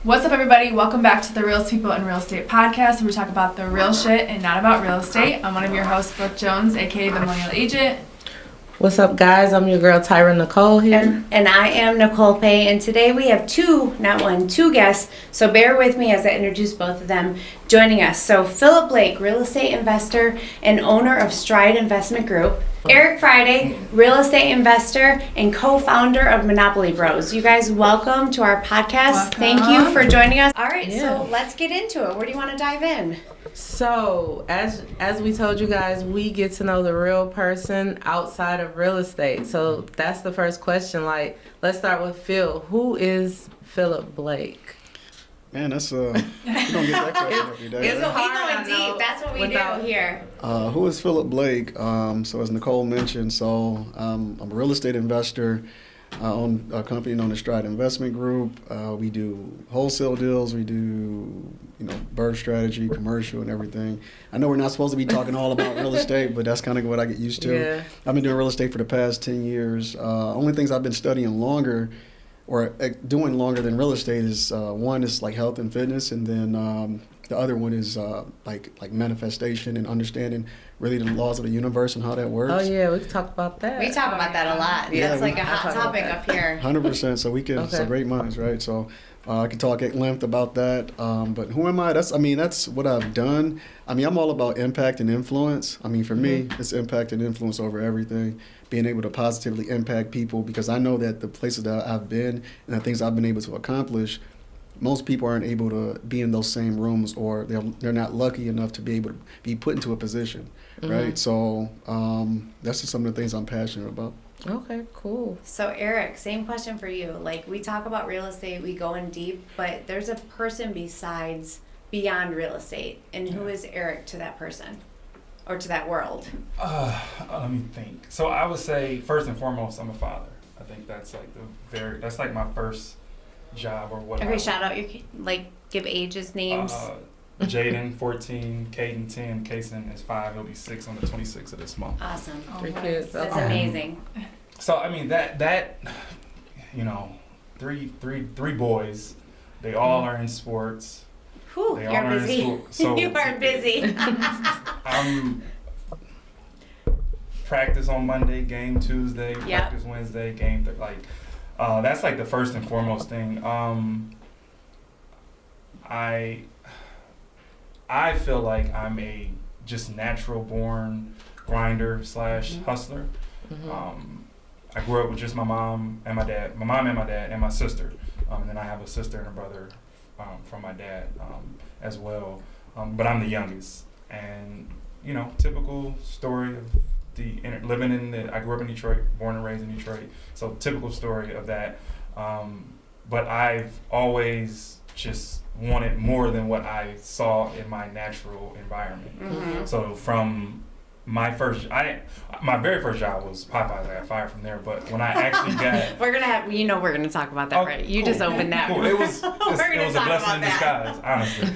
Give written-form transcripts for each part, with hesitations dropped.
What's up, everybody? Welcome back to the Real People in Real Estate podcast, where we talk about the real shit and not about real estate. I'm one of your hosts, Brooke Jones, aka the Millennial Agent. What's up, guys? I'm your girl Tyra Nicole here. And I am Nicole Pay, and today we have two guests, so bear with me as I introduce both of them joining us. So Philip Blake, real estate investor and owner of Stride Investment Group. Eric Friday, real estate investor and co-founder of Monopoly Bros. You guys, welcome to our podcast. Welcome. Thank you for joining us. All right, Yeah. So let's get into it. Where do you want to dive in? So, as we told you guys, we get to know the real person outside of real estate. So that's the first question. Like, let's start with Phil. Who is Philip Blake? Man, that's you don't get that question every day. It's right? hard. We going deep. That's what we do here. Who is Philip Blake? So as Nicole mentioned, I'm a real estate investor. I own a company known as Stride Investment Group. We do wholesale deals. We do, bird strategy, commercial, and everything. I know we're not supposed to be talking all about real estate, but that's kind of what I get used to. Yeah. I've been doing real estate for the past 10 years. Only things I've been studying longer or doing longer than real estate is one is like health and fitness, and then the other one is like manifestation and understanding really the laws of the universe and how that works. Oh yeah, we can talk about that. We talk about that a lot. Yeah, That's like a I'll hot talk topic about up here. 100%. So we can. Okay. So great minds, right? So I can talk at length about that. But who am I? That's what I've done. I'm all about impact and influence. For me, it's impact and influence over everything. Being able to positively impact people, because I know that the places that I've been and the things I've been able to accomplish, most people aren't able to be in those same rooms, or they're not lucky enough to be able to be put into a position, right? So that's just some of the things I'm passionate about. Okay, cool. So Eric, same question for you. Like, we talk about real estate, we go in deep, but there's a person beyond real estate. And who is Eric to that person or to that world? Let me think. So I would say, first and foremost, I'm a father. I think that's like that's like my first job or whatever. Okay, shout out give ages, names. Jaden, 14, Caden, 10, Kason is 5. He'll be 6 on the 26th of this month. Awesome. Three kids. That's Okay. amazing. So that three boys, they all are in sports. Whew, They all you're are in busy. school. So You are busy. I'm practice on Monday, game Tuesday, Yep. practice Wednesday, game that's like the first and foremost thing. I feel like I'm a just natural born grinder / hustler. I grew up with just my mom and my dad, and my sister, and then I have a sister and a brother from my dad as well. But I'm the youngest, and typical story of I grew up in Detroit, born and raised in Detroit. So typical story of that. But I've always just wanted more than what I saw in my natural environment. So from my very first job was Popeyes. I got fired from there, but when I actually got we're gonna talk about that, right? You cool, just opened that. Cool. It was We're a gonna talk blessing in about disguise, honestly.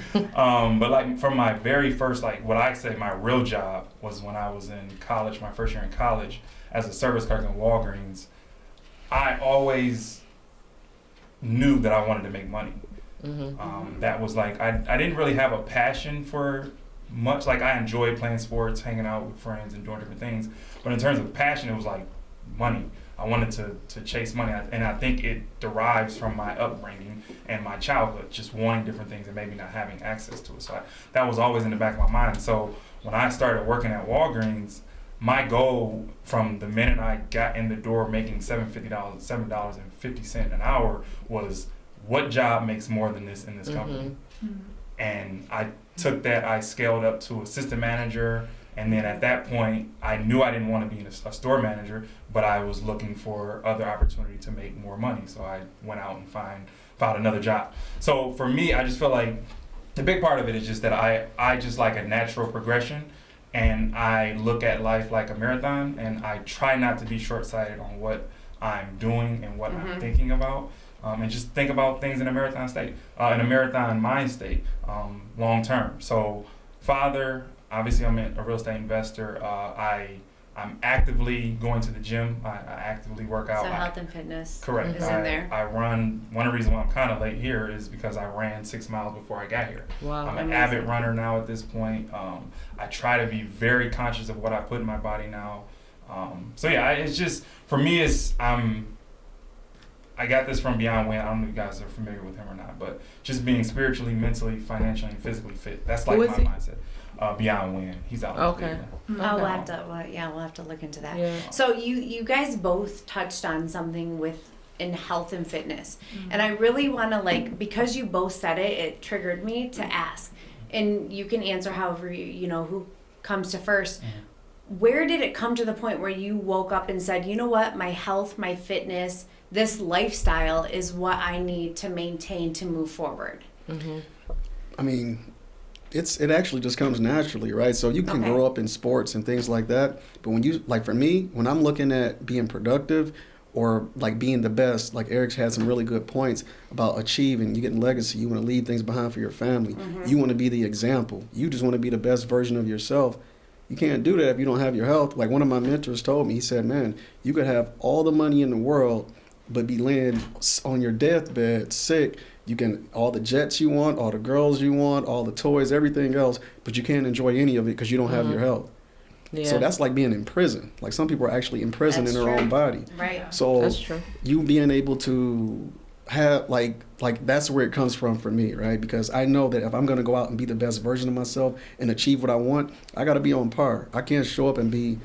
But like from my very first, what I say my real job was when I was in college, my first year in college, as a service clerk in Walgreens. I always knew that I wanted to make money. That was I didn't really have a passion for much. Like, I enjoyed playing sports, hanging out with friends, and doing different things. But in terms of passion, it was like money. I wanted to chase money, and I think it derives from my upbringing and my childhood, just wanting different things and maybe not having access to it. So that was always in the back of my mind. So when I started working at Walgreens, my goal from the minute I got in the door making $7.50 an hour was, what job makes more than this in this company? And I took that, I scaled up to assistant manager, and then at that point, I knew I didn't want to be a store manager, but I was looking for other opportunity to make more money. So I went out and found another job. So for me, I just feel like the big part of it is just that I just like a natural progression, and I look at life like a marathon, and I try not to be short-sighted on what I'm doing and what I'm thinking about. And just think about things in a marathon state, in a marathon mind state, long term. So, father, obviously I'm a real estate investor. I I'm actively going to the gym. I actively work out. So health and fitness Correct. is in there. I run. One of the reasons why I'm kind of late here is because I ran 6 miles before I got here. Wow. I'm an avid runner now at this point. I try to be very conscious of what I put in my body now. So yeah, it's just, for me, I got this from Beyond Win. I don't know if you guys are familiar with him or not, but just being spiritually, mentally, financially, and physically fit. That's like my mindset. Beyond Win. He's out. Okay. We'll have to look into that. Yeah. So you guys both touched on something in health and fitness, and I really want to, because you both said it, it triggered me to ask, and you can answer however who comes to first. Where did it come to the point where you woke up and said, you know what, my health, my fitness, this lifestyle is what I need to maintain to move forward? I mean, it actually just comes naturally, right? So you can grow up in sports and things like that, but when you, for me, when I'm looking at being productive or being the best, Eric's had some really good points about achieving, you getting legacy, you want to leave things behind for your family, you want to be the example, you just want to be the best version of yourself. You can't do that if you don't have your health. One of my mentors told me, he said, man, you could have all the money in the world, but be laying on your deathbed sick. You can, all the jets you want, all the girls you want, all the toys, everything else, but you can't enjoy any of it because you don't have your health. Yeah. So that's like being in prison. Some people are actually in prison in their own body. Right. So that's true. You being able to have that's where it comes from for me, right? Because I know that if I'm going to go out and be the best version of myself and achieve what I want, I got to be on par. I can't show up and be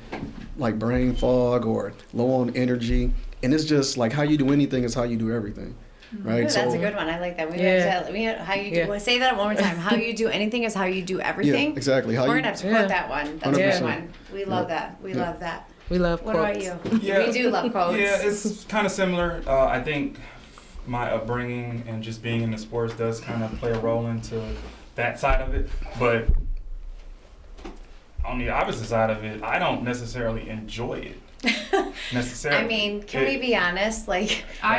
brain fog or low on energy. And it's just how you do anything is how you do everything, right? Ooh, that's a good one. I like that. How you do. Say that one more time. How you do anything is how you do everything. Yeah, exactly. We're gonna have to quote that one. That's 100%. a good one. We love that. We love that. We love What quotes. about you? Yeah. We do love quotes. Yeah, it's kind of similar. I think my upbringing and just being in the sports does kind of play a role into that side of it. But on the opposite side of it, I don't necessarily enjoy it. Necessarily. I mean, can we be honest? I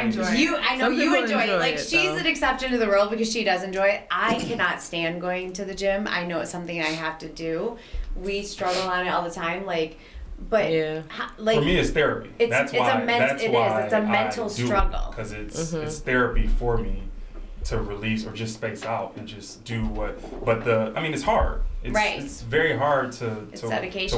enjoy it. I know Some you people enjoy it. enjoy it, She's though. an exception to the rule because she does enjoy it. I cannot stand going to the gym. I know it's something I have to do. We struggle on it all the time. But for me, it's therapy. It's a mental struggle because it's therapy for me to release or just space out and just do what. But it's hard. It's very hard to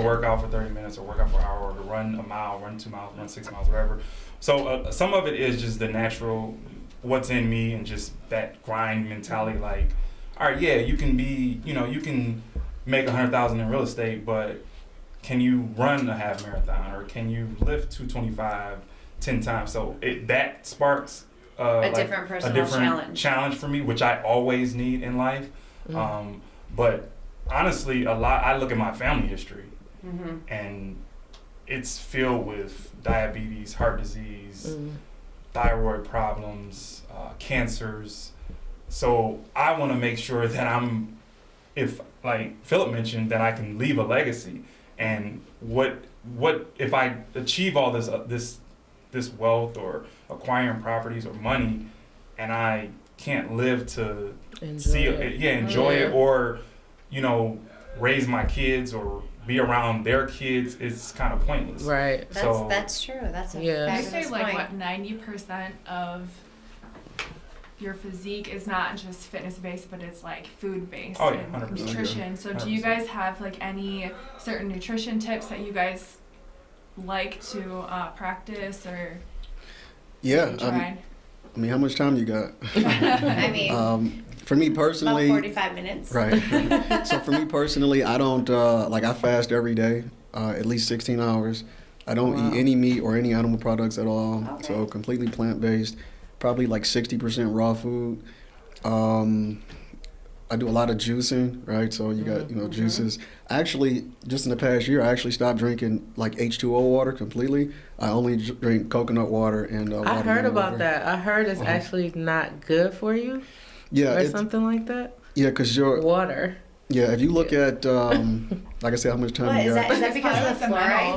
work out for 30 minutes or work out for an hour or to run a mile, run 2 miles, run 6 miles, whatever. So some of it is just the natural, what's in me, and just that grind mentality. All right, yeah, you can be, you can make $100,000 in real estate, but can you run a half marathon or can you lift 225 10 times? So that sparks a different personal challenge for me, which I always need in life. But honestly, I look at my family history and it's filled with diabetes, heart disease, thyroid problems, cancers. So I want to make sure that if like Philip mentioned, that I can leave a legacy. And what if I achieve all this wealth or acquiring properties or money, and I can't live to enjoy it, or raise my kids or be around their kids, it's kind of pointless. Right. That's true. That's a I fabulous say point. 90% of your physique is not just fitness based, but it's food based and 100%. nutrition. So do you guys have any certain nutrition tips that you guys like to practice or try? I mean, how much time you got? I mean, for me personally, about 45 minutes. Right. So for me personally, I don't I fast every day, at least 16 hours. I don't eat any meat or any animal products at all. Okay. So completely plant based. Probably 60% raw food. I do a lot of juicing, right? So you got juices. Actually, just in the past year, I actually stopped drinking H2O water completely. I only drink coconut water and watermelon I heard about water. that. I heard it's actually not good for you. Yeah, or something like that. Yeah, because your water. Yeah, if you look at, like I said, how much time you got. Is that because of the fluoride?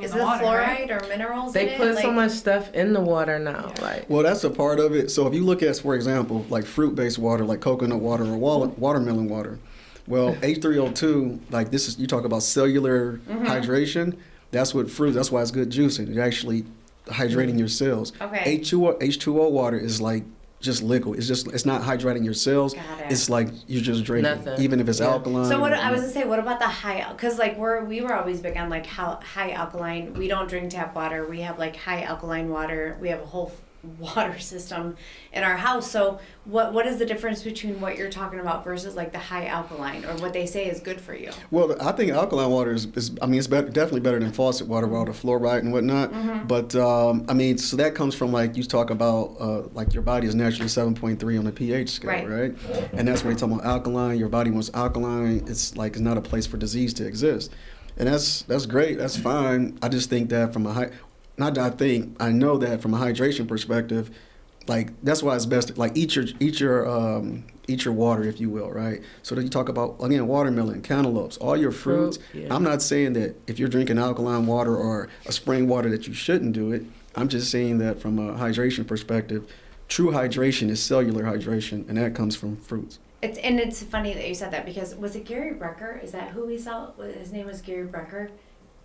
Is it the fluoride or minerals They in put it? so much stuff in the water now. Well, that's a part of it. So if you look at, for example, fruit-based water, like coconut water or watermelon water. Well, H3O2, you talk about cellular hydration. That's what fruit. That's why it's good juicing. It actually hydrating your cells. Okay. H2O water is like just liquid. It's not hydrating your cells. Got it. It's like you're just drinking, Nothing. even if it's alkaline. So what I was gonna say, what about the high? Because like we were always big on like how high alkaline. We don't drink tap water. We have like high alkaline water. We have a whole water system in our house. So what is the difference between what you're talking about versus like the high alkaline, or what they say is good for you? Well, I think alkaline water is I mean, it's definitely better than faucet water with all the fluoride and whatnot. Mm-hmm. But I mean, so that comes from like you talk about like your body is naturally 7.3 on the pH scale, right? And that's when you're talking about alkaline. Your body wants alkaline. It's like it's not a place for disease to exist, and that's great. That's fine. I just think that from a I know that from a hydration perspective, like that's why it's best to, like eat your water, if you will, right? So that you talk about again watermelon, cantaloupes, all your fruits. Yeah. I'm not saying that if you're drinking alkaline water or a spring water that you shouldn't do it. I'm just saying that from a hydration perspective, true hydration is cellular hydration, and that comes from fruits. It's funny that you said that, because was it Gary Brecker? Is that who we saw? His name was Gary Brecker.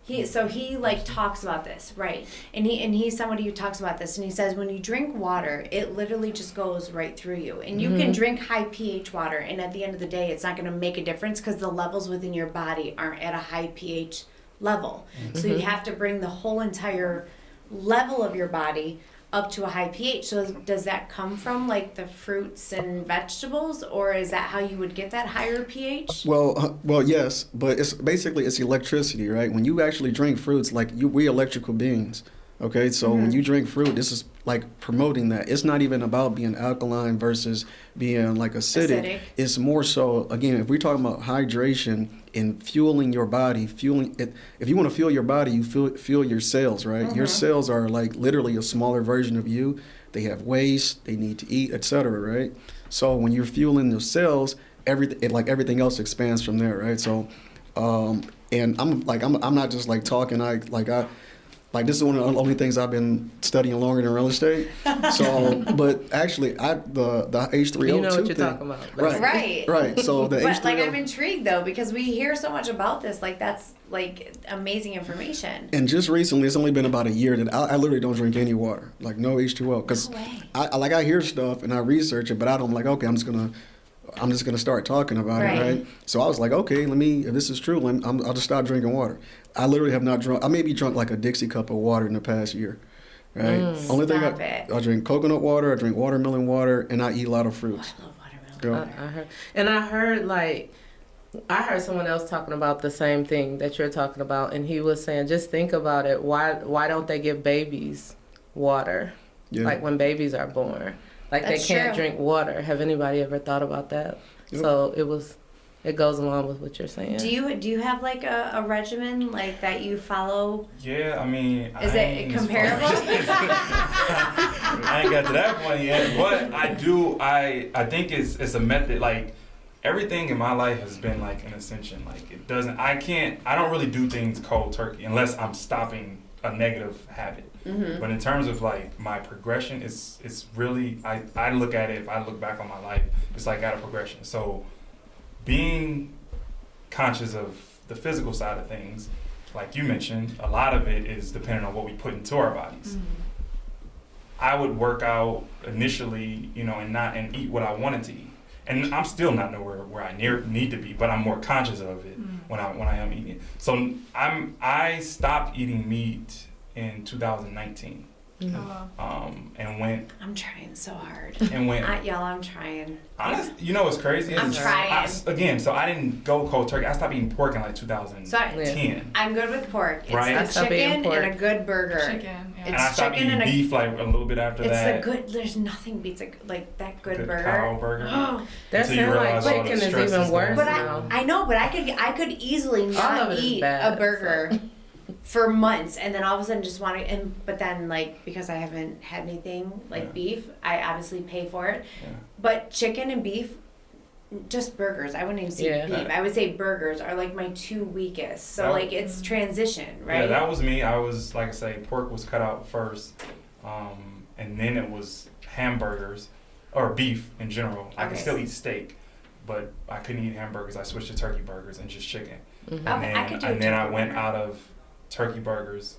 He like talks about this, right? And he's somebody who talks about this, and he says when you drink water, it literally just goes right through you. And you can drink high pH water, and at the end of the day, it's not going to make a difference because the levels within your body aren't at a high pH level. So you have to bring the whole entire level of your body up to a high pH. So does that come from like the fruits and vegetables, or is that how you would get that higher pH? Well, yes, but it's basically it's electricity, right? When you actually drink fruits, like we electrical beings, okay? So when you drink fruit, this is like promoting that. It's not even about being alkaline versus being like acidic. It's more so, again, if we're talking about hydration and fueling your body, fueling it. If you want to fuel your body, you fuel your cells, right? Your cells are like literally a smaller version of you. They have waste, they need to eat, etc., right? So when you're fueling your cells, everything else expands from there, right? So, and I'm not just like talking. This is one of the only things I've been studying longer than real estate. So, but actually, the H2O You know what you're thing, talking about. right. So the But H2O. like I'm intrigued though, because we hear so much about this. Like that's like amazing information. And just recently, it's only been about a year that I literally don't drink any water, like no H2O, because I hear stuff and I research it, but I'm like, okay, I'm just gonna start talking about it, right? So I was like, okay, if this is true, I'll just stop drinking water. I literally have not drunk. I maybe drunk like a Dixie cup of water in the past year, right? Only thing I drink coconut water, I drink watermelon water, and I eat a lot of fruits. I love watermelon water. I heard someone else talking about the same thing that you're talking about, and he was saying, just think about it. Why don't they give babies water? Yeah. Like when babies are born, like That's they can't true. drink water. Have anybody ever thought about that? Yep. So it goes along with what you're saying. Do you have like a regimen like that you follow? Yeah, I mean, Is it comparable? I ain't got to that point yet, but I do. I think it's a method. Like everything in my life has been like an ascension. Like it doesn't. I don't really do things cold turkey unless I'm stopping a negative habit. But in terms of like my progression, it's really I look at it. If I look back on my life, it's like at a progression. So being conscious of the physical side of things, like you mentioned, a lot of it is dependent on what we put into our bodies. I would work out initially, and eat what I wanted to eat, and I'm still not nowhere where I need to be, but I'm more conscious of it when I am eating it. So I stopped eating meat in 2019. And went. I'm trying so hard. And went. Y'all, I'm trying. Honest, what's crazy? I'm trying. So I didn't go cold turkey. I stopped eating pork in like 2010. I'm good with pork. It's Right? the chicken and a good burger. Chicken, yeah. And I stopped eating beef like a little bit after that. There's nothing beats like that good burger. Cow burger. They're Until you saying like realize all the chicken is stress even is worse But now. I know, but I could easily not eat a burger for months, and then all of a sudden just want to. But then like because I haven't had anything like beef, I obviously pay for it. Yeah. But chicken and beef, just burgers. I wouldn't even say beef. I would say burgers are like my two weakest. So like it's transition, right? Yeah, that was me. I was like I say, pork was cut out first, and then it was hamburgers or beef in general. I could still eat steak, but I couldn't eat hamburgers. I switched to turkey burgers and just chicken. I could do and then I went out of turkey burgers,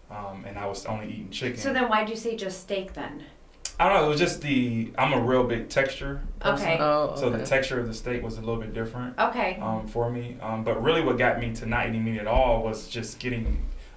and I was only eating chicken. So then why'd you say just steak then? I don't know. It was just I'm a real big texture person. Okay. Oh, okay. So the texture of the steak was a little bit different. Okay. For me. But really, what got me to not eating meat at all was just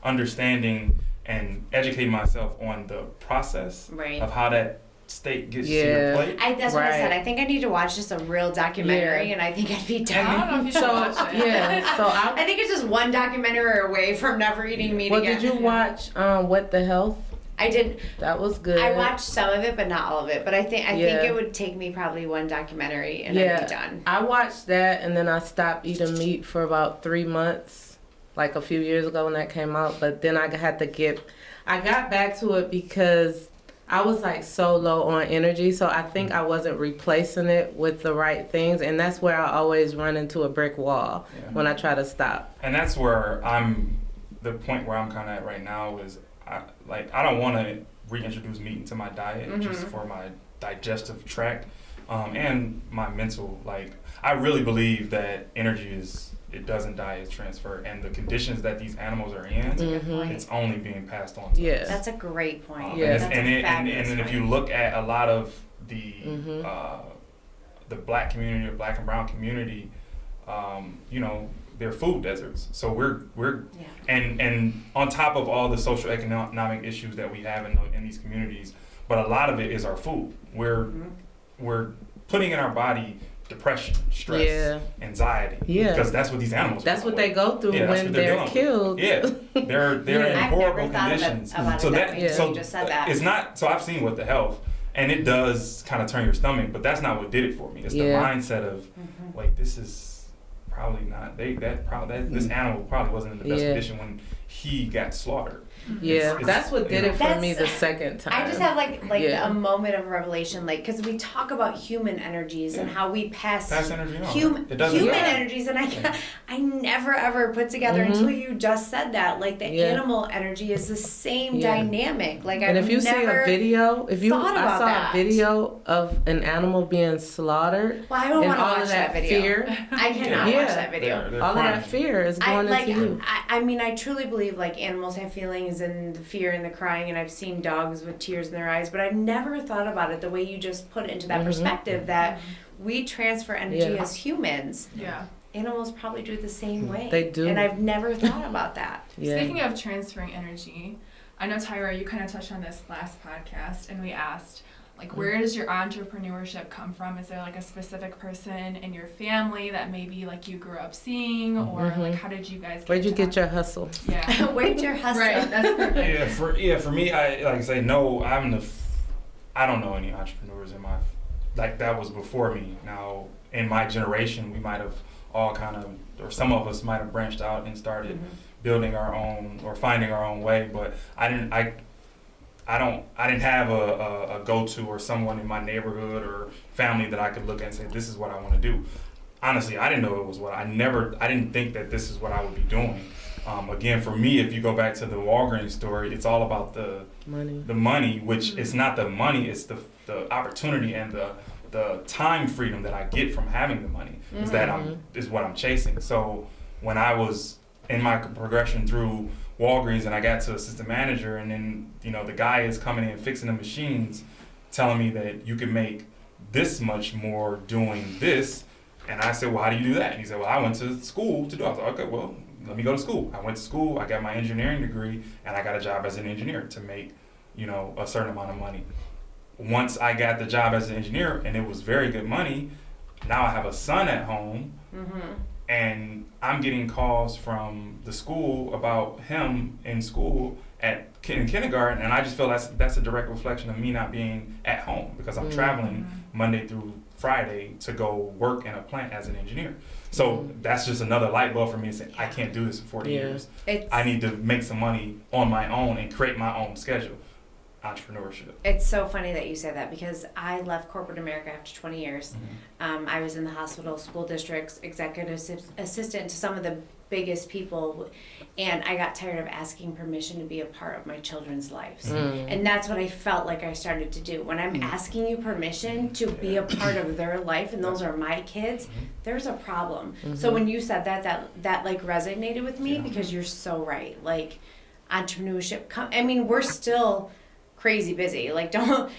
understanding and educating myself on the process Right. of how that steak gets to your plate. That's what I said. Right. I think I need to watch just a real documentary, and I think I'd be I done. don't know if you should watch it. Yeah. So I think it's just one documentary away from never eating meat again. did you watch What the Health? I did. That was good. I watched some of it, but not all of it. But I think Yeah. it would take me probably one documentary, and I'd be done. I watched that, and then I stopped eating meat for about 3 months, like a few years ago when that came out. But then I got back to it because I was like so low on energy, so I think I wasn't replacing it with the right things, and that's where I always run into a brick wall when I try to stop. And that's where the point where I'm kind of at right now is I don't want to reintroduce meat into my diet just for my digestive tract and my mental. Like, I really believe that energy it doesn't die, it's transferred, and the conditions that these animals are in, it's only being passed on to us. That's a great point. And if you look at a lot of the black community or black and brown community, they're food deserts. So we're and on top of all the social economic issues that we have in these communities, but a lot of it is our food. We're putting in our body depression, stress, anxiety. Because that's what these animals. That's what they go through when they're killed. Yeah, they're in horrible conditions. So you just said that. It's not. So I've seen What the Health, and it does kind of turn your stomach, but that's not what did it for me. It's the mindset of, wait, this is probably not. This animal probably wasn't in the best condition when he got slaughtered. Yeah, that's what did it for me the second time. I just have like a moment of revelation, like, because we talk about human energies and how we pass energy on. human energies, and I never ever put together until you just said that, like the animal energy is the same dynamic. Like, and if you see a video, I saw that. a video of an animal being slaughtered, well, I don't want to watch that video. Fear, I cannot watch that video. They're all crying. of that fear is going into you. I mean, I truly believe like animals have feelings and the fear and the crying, and I've seen dogs with tears in their eyes, but I've never thought about it the way you just put it into that perspective, that we transfer energy as humans. Yeah. Animals probably do it the same way. They do. And I've never thought about that. Speaking of transferring energy, I know, Tyra, you kind of touched on this last podcast, and we asked, like, where does your entrepreneurship come from? Is there like a specific person in your family that maybe like you grew up seeing, or like how did you guys? Where'd you get your hustle? Yeah, where'd your hustle? Right, that's perfect. For me, I like say no. I don't know any entrepreneurs in my that was before me. Now in my generation, we might have all kind of, or some of us might have branched out and started building our own or finding our own way. But I didn't have a go-to or someone in my neighborhood or family that I could look at and say, this is what I want to do. Honestly, I didn't know it was I didn't think that this is what I would be doing. Again, for me, if you go back to the Walgreens story, it's all about the money, which it's not the money, it's the opportunity and the time freedom that I get from having the money is what I'm chasing. So when I was in my progression through Walgreens and I got to assistant manager, and then the guy is coming in fixing the machines, telling me that you can make this much more doing this, and I said, well, how do you do that? And he said, well, I went to school to do it. I was like, okay, well, let me go to school. I went to school, I got my engineering degree, and I got a job as an engineer to make a certain amount of money. Once I got the job as an engineer, and it was very good money, now I have a son at home, and I'm getting calls from the school about him in school in kindergarten, and I just feel that's a direct reflection of me not being at home because I'm traveling Monday through Friday to go work in a plant as an engineer. So that's just another light bulb for me to say, I can't do this for 40 years. I need to make some money on my own and create my own schedule. Entrepreneurship. It's so funny that you say that because I left corporate America after 20 years. I was in the hospital, school districts, executive assistant to some of the biggest people, and I got tired of asking permission to be a part of my children's lives. And that's what I felt like I started to do. When I'm asking you permission to be a part of their life, and those are my kids, there's a problem. So when you said that like resonated with me, because you're so right. Like, entrepreneurship, I mean, we're still crazy busy. Like, don't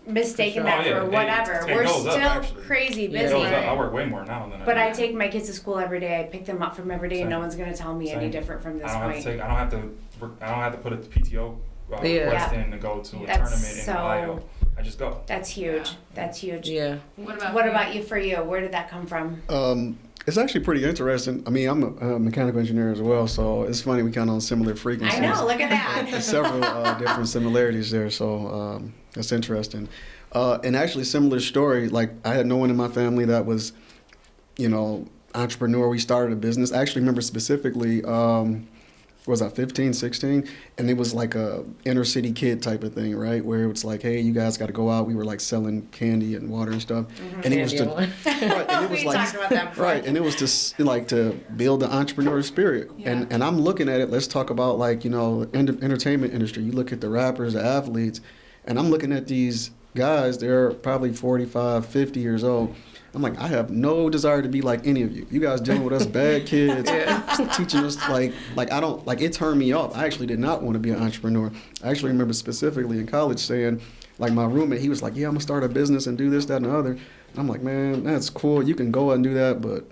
mistake For sure. that for whatever. It We're goes up, still actually. crazy It busy. goes up. I work way more now than I But did. I take my kids to school every day. I pick them up from every day, and no Same. one's gonna tell me any Same. different from this I don't point. have to I don't have to put a PTO request in to go to a That's tournament in so- Ohio. I just go. That's huge. Yeah. That's huge. Yeah. What about you? For you, where did that come from? It's actually pretty interesting. I mean, I'm a mechanical engineer as well, so it's funny we kind of on similar frequencies. I know. Look at that. There's several different similarities there, so that's interesting. And actually, similar story. Like, I had no one in my family that was, entrepreneur. We started a business. I actually remember specifically. Was I 15, 16? And it was like a inner city kid type of thing, right? Where it's like, hey, you guys got to go out. We were like selling candy and water and stuff. And it was just Candy right, and it was We like talked about that before. right, and it was just like to build the entrepreneur spirit. Yeah. And I'm looking at it. Let's talk about like entertainment industry. You look at the rappers, the athletes, and I'm looking at these guys. They're probably 45, 50 years old. I'm like, I have no desire to be like any of you. You guys dealing with us bad kids, teaching us like I don't like. It turned me off. I actually did not want to be an entrepreneur. I actually remember specifically in college saying, like my roommate, he was like, yeah, I'm gonna start a business and do this, that, and the other. And I'm like, man, that's cool. You can go and do that, but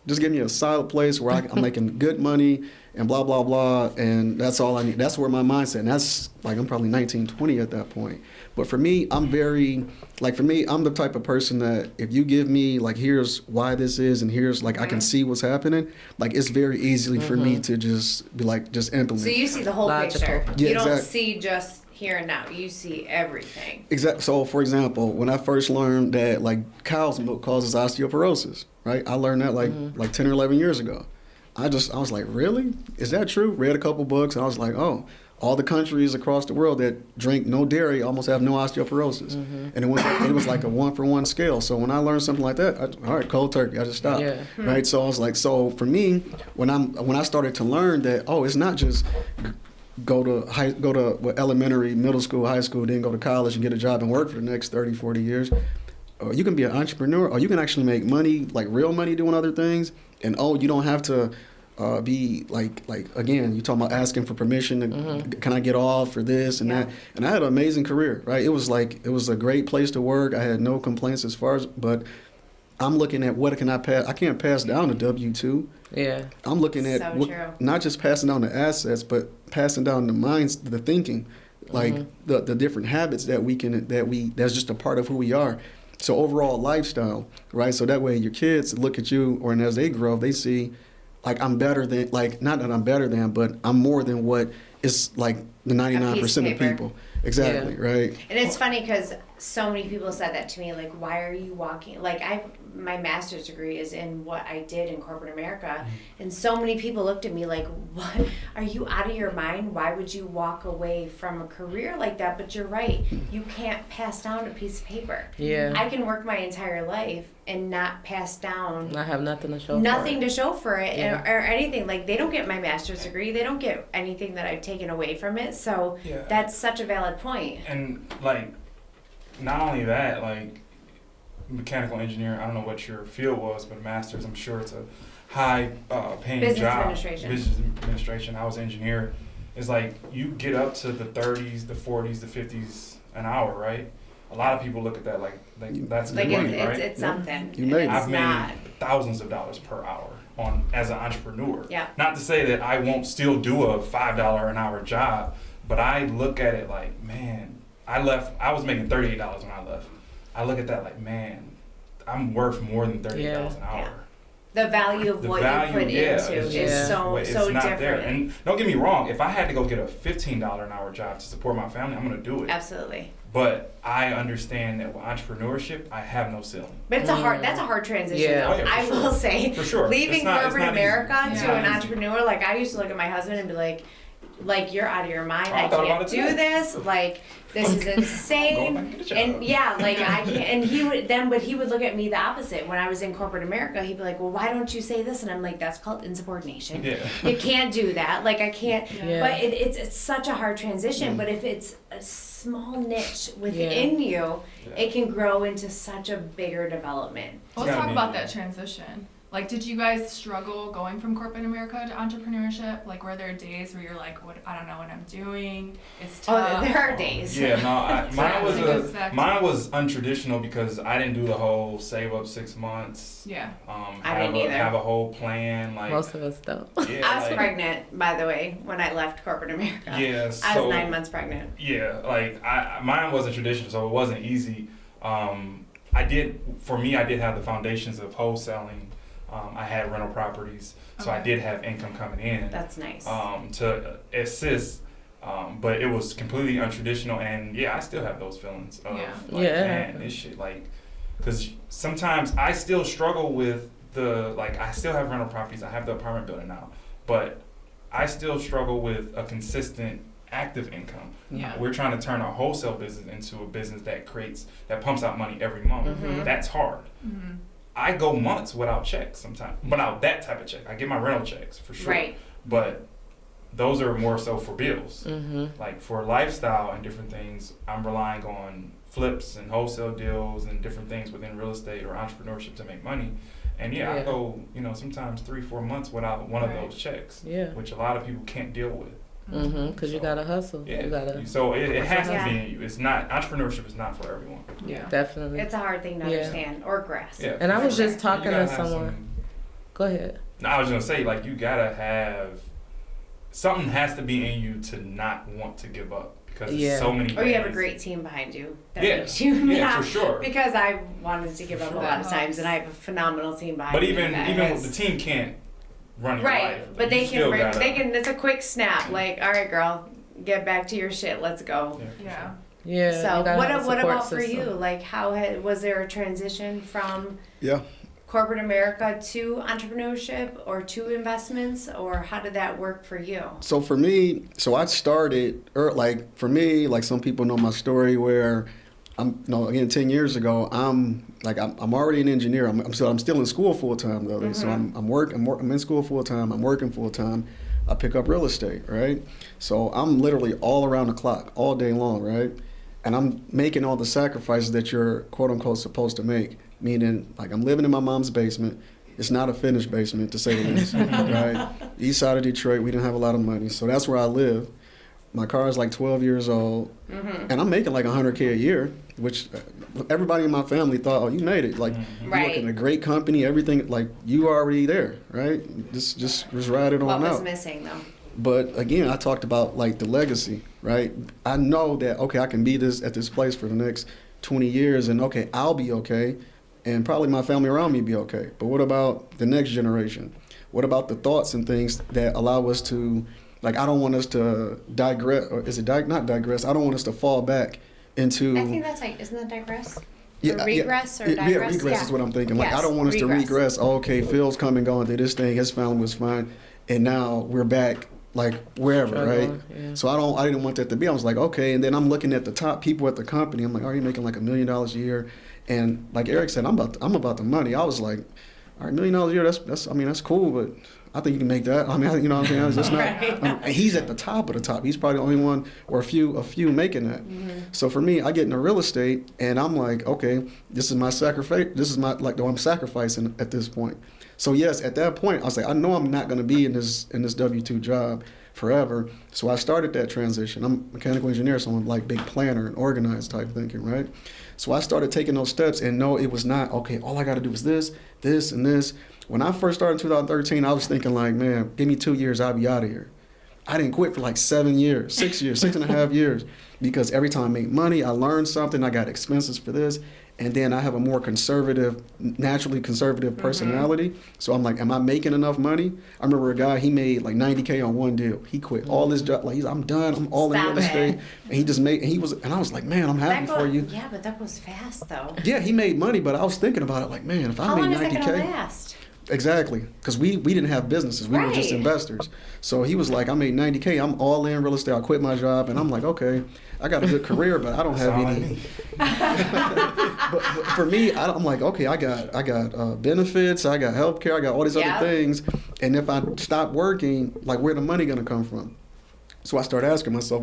just give me a solid place where I'm making good money and blah, blah, blah. And that's all I need. That's where my mindset, and that's like, I'm probably 19, 20 at that point. But for me, I'm the type of person that if you give me like, here's why this is, and here's like, I can see what's happening. Like, it's very easily for me to just be like, just implement. So you see the whole Logical. picture. Yeah, You don't exactly. see just here and now. You see everything. Exactly. So, for example, when I first learned that like cow's milk causes osteoporosis, right? I learned that like 10 or 11 years ago. I was like, really? Is that true? Read a couple books, and I was like, oh, all the countries across the world that drink no dairy almost have no osteoporosis. And it was like a 1-for-1 scale. So when I learned something like that, all right, cold turkey, I just stopped. Yeah. Right. So I was like, so for me, when I started to learn that, oh, it's not just go to elementary, middle school, high school, then go to college and get a job and work for the next 30, 40 years. Or you can be an entrepreneur, or you can actually make money, like real money doing other things. And you don't have to be like again, you talking about asking for permission to, can I get off for this and that. And I had an amazing career, right? It was a great place to work. I had no complaints but I'm looking at what can I pass. I can't pass down a W-2. Yeah. I'm looking at So true. not just passing down the assets, but passing down the minds, the thinking, like the different habits that's just a part of who we are. So overall lifestyle, right? So that way your kids look at you, or and as they grow, they see like I'm better than, like, not that I'm better than, but I'm more than what is like the 99% of paper. people. Exactly, right? And it's funny because so many people said that to me, like, why are you walking? Like, my master's degree is in what I did in corporate America. And so many people looked at me like, what? Are you out of your mind? Why would you walk away from a career like that? But you're right. You can't pass down a piece of paper. Yeah. I can work my entire life and not pass down I have nothing to show nothing for it. to show for it, Yeah. or anything. Like, they don't get my master's degree. They don't get anything that I've taken away from it. So Yeah. that's such a valid point. And like, not only that, like mechanical engineer, I don't know what your field was, but master's, I'm sure it's a high paying Business job. administration. Business administration. I was an engineer. It's like you get up to the 30s, the 40s, the 50s an hour, right? A lot of people look at that like that's good Like, money, it's, right? it's something. You made it. I've It's made not. thousands of dollars per hour as an entrepreneur. Yeah. Not to say that I won't still do a $5 an hour job, but I look at it like, man, I was making $38 when I left. I look at that like, man, I'm worth more than $38 an hour. Yeah. The value of The what value, you put it's into just- is so it's so not different. there. And don't get me wrong, if I had to go get a $15 an hour job to support my family, I'm gonna do it. Absolutely. But I understand that with entrepreneurship, I have no ceiling. But it's that's a hard transition. Yeah. Though. Oh, yeah, for I will say, For sure. leaving It's not corporate easy. America It's to not an easy. entrepreneur, like, I used to look at my husband and be like, like, you're out of your mind. I I thought about can't it do today. this. Like, this is Going insane. back to the job. And yeah, like, I can't. And he would then, but he would look at me the opposite. When I was in corporate America, he'd be like, well, why don't you say this? And I'm like, that's called insubordination. Yeah. You can't do that. Like, I can't. Yeah. But it's such a hard transition. But if it's a small niche within you, it can grow into such a bigger development. Let's gotta talk be- about that transition. Like, did you guys struggle going from corporate America to entrepreneurship? Like, were there days where you're like, "What? I don't know what I'm doing. It's tough." Oh, there are days. Yeah, no, Take mine was untraditional because I didn't do the whole save up 6 months. Yeah. I didn't either. Have a whole plan. Like Most of us don't. yeah, I was like, pregnant, by the way, when I left corporate America. Yeah, I so was 9 months pregnant. yeah, like mine wasn't traditional, so it wasn't easy. I did have the foundations of wholesaling. I had rental properties, so I did have income coming in. That's nice. To assist, but it was completely untraditional, and yeah, I still have those feelings of Yeah. like, Yeah. man, this shit, like, because sometimes I still struggle with I still have rental properties, I have the apartment building now, but I still struggle with a consistent active income. Yeah. We're trying to turn our wholesale business into a business that pumps out money every month. Mhm. That's hard. Mm-hmm. I go months without checks sometimes, without that type of check. I get my rental checks for sure, Right. but those are more so for bills. Mm-hmm. Like for lifestyle and different things, I'm relying on flips and wholesale deals and different things within real estate or entrepreneurship to make money. And yeah, I Yeah. go, sometimes 3-4 months without one of Right. those checks, Yeah. which a lot of people can't deal with. Mm-hmm. Because you So, gotta hustle. Yeah. You gotta. So it has Yeah. to be in you. It's not, entrepreneurship is not for everyone. Yeah. Definitely. It's a hard thing to Yeah. understand or grasp. Yeah. And I was just You talking gotta to have someone. Go ahead. No, I was gonna say, like, you gotta have something has to be in you to not want to give up because Yeah. there's so many. Or you have a ways. great team behind you that Yeah. makes you Yeah, for sure. Because I wanted to give up a lot of Sure. times, and I have a phenomenal team behind But me. even that even has- the team can't run your right, life. but You they can still bring. gotta- They can. It's a quick snap. Like, all right, girl, get back to your shit. Let's go. Yeah, for Yeah. sure. Yeah. So you gotta what have a what support about for system. you? Like, was there a transition from Yeah. corporate America to entrepreneurship or to investments, or how did that work for you? So for me, I started, for me, like some people know my story where again, 10 years ago, I'm already an engineer. I'm still in school full time though. So I'm in school full time. I'm working full time. I pick up real estate, right? So I'm literally all around the clock, all day long, right? And I'm making all the sacrifices that you're quote unquote supposed to make. Meaning, like, I'm living in my mom's basement. It's not a finished basement, to say the least, right? East side of Detroit, we didn't have a lot of money, so that's where I live. My car is like 12 years old, and I'm making like $100K a year, which everybody in my family thought, oh, you made it. Like, you work in a great company, everything, like, you already there, right? Just ride it on What was out. missing though? But again, I talked about like the legacy, right? I know that, okay, I can be at this place for the next 20 years and okay, I'll be okay. And probably my family around me be okay. But what about the next generation? What about the thoughts and things that allow us to, like, I don't want us to digress, or is it not digress? I don't want us to fall back into. I think that's like, isn't that digress? Yeah, Or regress or digress? Yeah, regress is what I'm thinking. Like, Yes, I don't want us to regress. regress. Oh, okay, Phil's come and gone, did this thing, his family was fine, and now we're back, like, wherever, right? Struggling, yeah. So I didn't want that to be. I was like, okay, and then I'm looking at the top people at the company. I'm like, are you making like $1 million a year? And like Eric said, I'm about the money. I was like, all right, $1 million a year, that's cool, but I think you can make that. I mean, you know what I'm saying? It's just not. Right. He's at the top of the top. He's probably the only one, or a few making that. Mm-hmm. So for me, I get into real estate, and I'm like, okay, this is my sacrifice. This is my I'm sacrificing at this point. So yes, at that point, I was like, I know I'm not going to be in this W-2 job forever. So I started that transition. I'm a mechanical engineer, so I'm like big planner and organized type thinking, right? So I started taking those steps, and no, it was not, okay, all I got to do is this, and this. When I first started in 2013, I was thinking like, man, give me 2 years, I'll be out of here. I didn't quit for like 7 years, 6 years, 6.5 years, because every time I made money, I learned something, I got expenses for this, and then I have a more naturally conservative personality. So I'm like, am I making enough money? I remember a guy, he made like $90K on one deal. He quit all his job, like I'm done, I'm all in real estate. And he just made, and I was like, man, I'm happy for you. Yeah, but that goes fast though. Yeah, he made money, but I was thinking about it like, man, if I How made long is that 90K. gonna last? Exactly, because we didn't have businesses. We were just Right. investors. So he was like, I made $90K. I'm all in real estate. I quit my job, and I'm like, okay, I got a good career, but I don't have Sound like any. me. but for me, I'm like, okay, I got benefits. I got healthcare. I got all these Yeah. other things. And if I stop working, like, where the money gonna come from? So I started asking myself,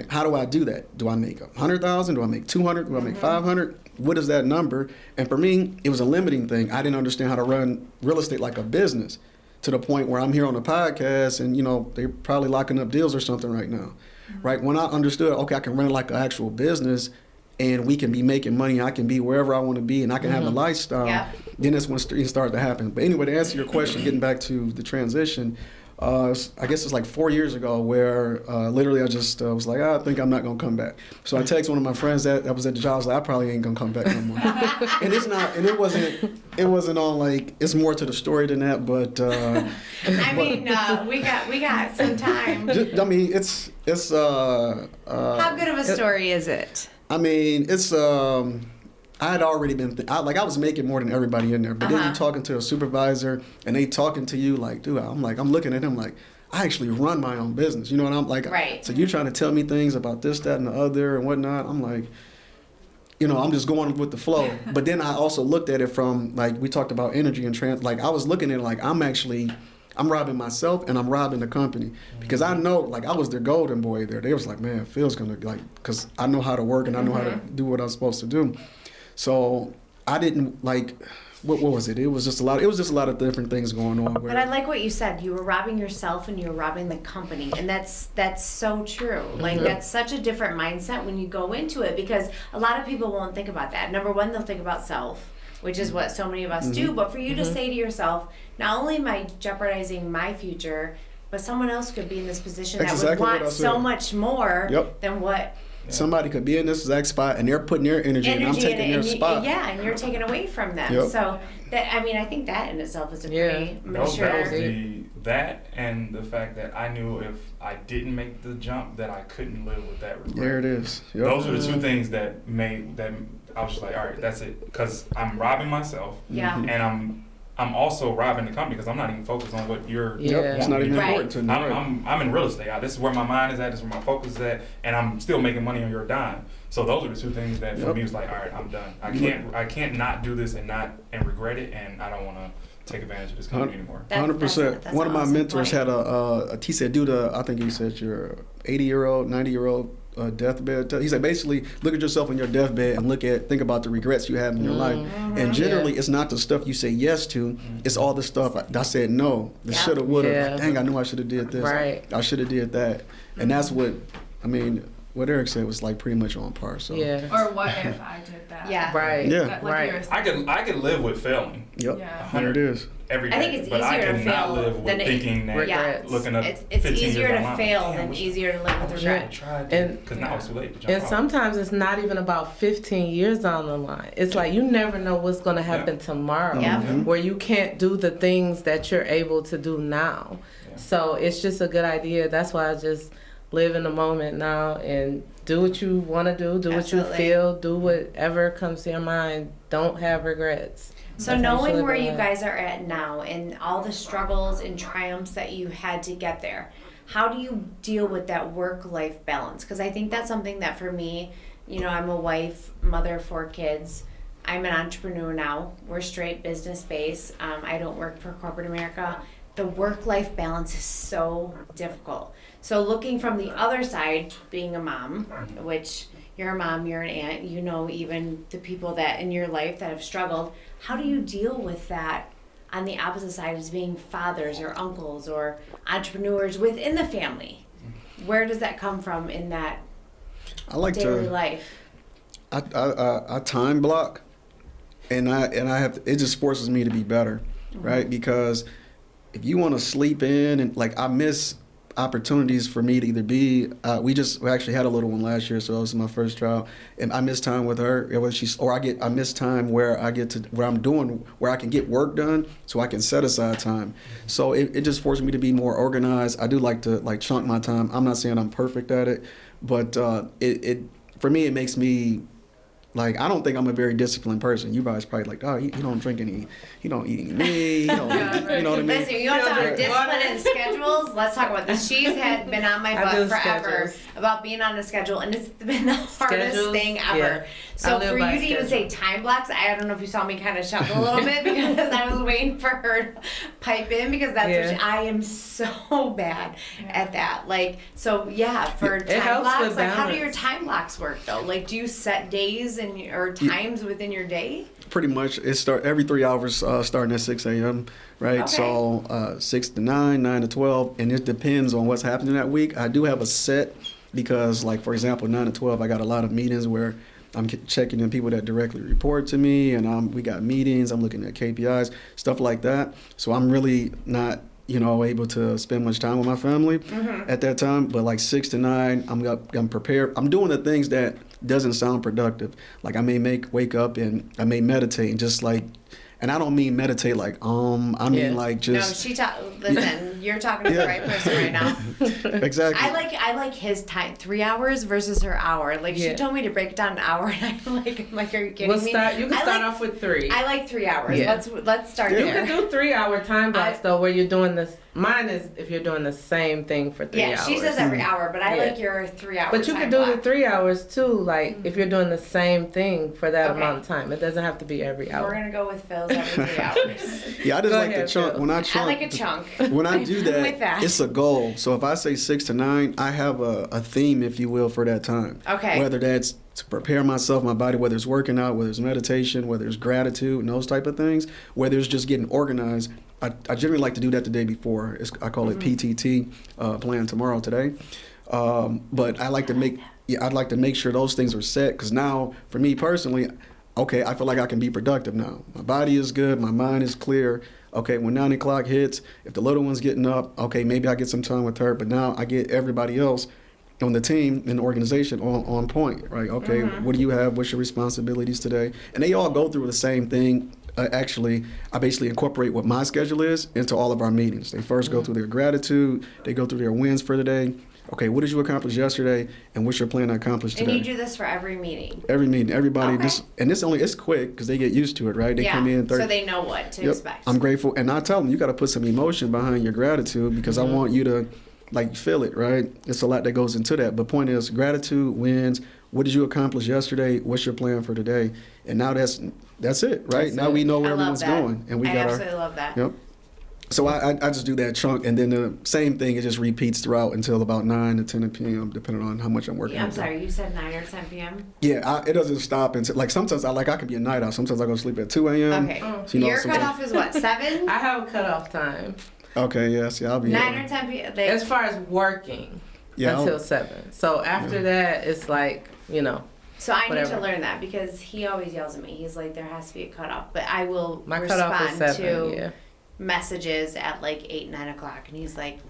how do I do that? Do I make 100,000? Do I make 200? Do I make 500? What is that number? And for me, it was a limiting thing. I didn't understand how to run real estate like a business, to the point where I'm here on the podcast and, they're probably locking up deals or something right now, right? When I understood, okay, I can run it like an actual business and we can be making money, I can be wherever I want to be and I can have a lifestyle, Yep. then that's when it started to happen. But anyway, to answer your question, getting back to the transition, I guess it's like 4 years ago where literally I just was like, I think I'm not going to come back. So I text one of my friends that was at the job. I was like, I probably ain't going to come back no more. And it's not, and it wasn't on like, it's more to the story than that, but. I mean, we got some time. I mean, it's. How good of a story is it? I mean, it's. I had already been, I was making more than everybody in there. But then you're talking to a supervisor and they talking to you like, dude, I'm looking at him like, I actually run my own business. You know what I'm like? Right. So you're trying to tell me things about this, that, and the other and whatnot. I'm like, I'm just going with the flow. But then I also looked at it from, like, we talked about energy and like, I was looking at it like, I'm robbing myself and I'm robbing the company. Because I know, like, I was their golden boy there. They was like, man, Phil's going to, like, because I know how to work and I know how to do what I'm supposed to do. So I didn't like, what was it? It was just a lot of different things going on. But I like what you said. You were robbing yourself and you were robbing the company. And that's so true. Like, that's such a different mindset when you go into it, because a lot of people won't think about that. Number one, they'll think about self, which is what so many of us do. But for you to say to yourself, not only am I jeopardizing my future, but someone else could be in this position that would want so much more than what. Somebody could be in this exact spot and they're putting their energy and I'm taking their spot. Yeah, and you're taking away from them. So that, I mean, I think that in itself is a pretty mature. That and the fact that I knew if I didn't make the jump that I couldn't live with that regret. There it is. Yep. Those are the two things that made that I was just like, all right, that's it. Because I'm robbing myself. Yeah. And I'm also robbing the company because I'm not even focused on what you're. It's not even important to me. I'm in real estate. This is where my mind is at. This is where my focus is at, and I'm still making money on your dime. So those are the two things that for me was like, all right, I'm done. I can't not do this and regret it, and I don't want to take advantage of this company anymore. 100%. One of my mentors had he said, I think he said your 80-year-old, 90-year-old deathbed. He said, basically, look at yourself in your deathbed and think about the regrets you have in your life. And generally, it's not the stuff you say yes to. It's all the stuff I said no. The shoulda, woulda. Like, dang, I knew I should have did this. Right. I should have did that. And that's what, what Eric said was like pretty much on par. So. Yeah. Or what if I did that? Yeah. Right. Yeah. Like I could live with failing. Yep. Yeah. There it is. Every day. I think it's but easier I to cannot fail live with thinking that looking up it's 15 easier years to down fail the than easier to live with regret. Because now it's too late to jump And off. sometimes it's not even about 15 years down the line. It's like you never know what's going to happen tomorrow, where you can't do the things that you're able to do now. Yeah. So it's just a good idea. That's why I just live in the moment now and do what you want to do what you feel, do whatever comes to your mind. Don't have regrets. So knowing where you guys are at now and all the struggles and triumphs that you had to get there, how do you deal with that work-life balance? Because I think that's something that for me, I'm a wife, mother of 4 kids. I'm an entrepreneur now. We're straight business-based. I don't work for corporate America. The work-life balance is so difficult. So looking from the other side, being a mom, which you're a mom, you're an aunt, even the people that in your life that have struggled, how do you deal with that on the opposite side as being fathers or uncles or entrepreneurs within the family? Where does that come from in that daily life? I time block, and I have to, it just forces me to be better, right? Because if you want to sleep in and like I miss opportunities for me to either be we actually had a little one last year, so that was my first child, and I miss time with her. I miss time where I get to where I can get work done, so I can set aside time. So it just forced me to be more organized. I do like to chunk my time. I'm not saying I'm perfect at it, but it for me it makes me Like, I don't think I'm a very disciplined person. You guys probably like, oh, he don't drink any, he don't eat any meat, you know what I mean? Listen, you want to talk about discipline and schedules? Let's talk about this. She's been on my butt forever about being on a schedule, and it's been the hardest thing ever. Yeah. So for you to even say time blocks, I don't know if you saw me kind of chuckle a little bit because I was waiting for her to pipe in, because that's what I am so bad at that. Like, so for time blocks, like how do your time blocks work though? Like, do you set days or times within your day? Pretty much, it start every 3 hours, starting at 6 a.m. Right, Okay. so 6 to 9, 9 to 12, and it depends on what's happening that week. I do have a set because, like, for example, 9 to 12, I got a lot of meetings where I'm checking in people that directly report to me, and we got meetings. I'm looking at KPIs, stuff like that. So I'm really not, able to spend much time with my family at that time. But like 6 to 9, I'm prepared. I'm doing the things that doesn't sound productive. Like I may wake up and I may meditate and just like. And I don't mean meditate like I mean like just. No, listen, you're talking to the right person right now. Exactly. I like his time, 3 hours versus her hour. Like she told me to break it down an hour, and I'm like, are you kidding me? You can start off with 3. I like 3 hours. Yeah. Let's start there. You can do 3 hour time blocks though, where you're doing this. Mine is if you're doing the same thing for 3 hours. Yeah, she says every hour, but I like your 3 hours. But you can do the 3 hours too, like if you're doing the same thing for that amount of time. It doesn't have to be every hour. We're gonna go with Phil's every 3 hours. Yeah, I just like the chunk. Phil. When I like a chunk. When I do that, With that. it's a goal. So if I say 6 to 9, I have a theme, if you will, for that time. Okay. Whether that's to prepare myself, my body, whether it's working out, whether it's meditation, whether it's gratitude, and those type of things, whether it's just getting organized. I generally like to do that the day before. I call it PTT, plan tomorrow today. But I'd like to make sure those things are set, because now, for me personally, okay, I feel like I can be productive now. My body is good, my mind is clear. Okay, when 9 o'clock hits, if the little one's getting up, okay, maybe I get some time with her, but now I get everybody else on the team and the organization on point, right? Okay, what do you have? What's your responsibilities today? And they all go through the same thing. Actually, I basically incorporate what my schedule is into all of our meetings. They first go through their gratitude, they go through their wins for the day. Okay, what did you accomplish yesterday, and what's your plan to accomplish today? And you do this for every meeting? Every meeting, everybody. It's quick because they get used to it, right? They come in 30. So they know what to expect. I'm grateful, and I tell them, you got to put some emotion behind your gratitude, because I want you to feel it, right? It's a lot that goes into that. But point is, gratitude, wins. What did you accomplish yesterday? What's your plan for today? And now that's it, right? Now we know where everyone's going, and we I got absolutely love that. Yep. So I just do that chunk, and then the same thing, it just repeats throughout until about 9 to 10 p.m., depending on how much I'm working. Yeah, I'm sorry, you said 9 or 10 p.m.? Yeah, it doesn't stop until, like, sometimes I can be a night out. Sometimes I go to sleep at 2 a.m. Okay. So, your cutoff is what, 7? I have a cutoff time. Okay, yes, yeah, I'll be 9 or 10 p.m. As far as working, until 7. So after that, it's like, So I whatever. need to learn that, because he always yells at me. He's like, there has to be a cutoff. But I will My cutoff is respond 7, to messages at like 8, 9 o'clock. And he's like,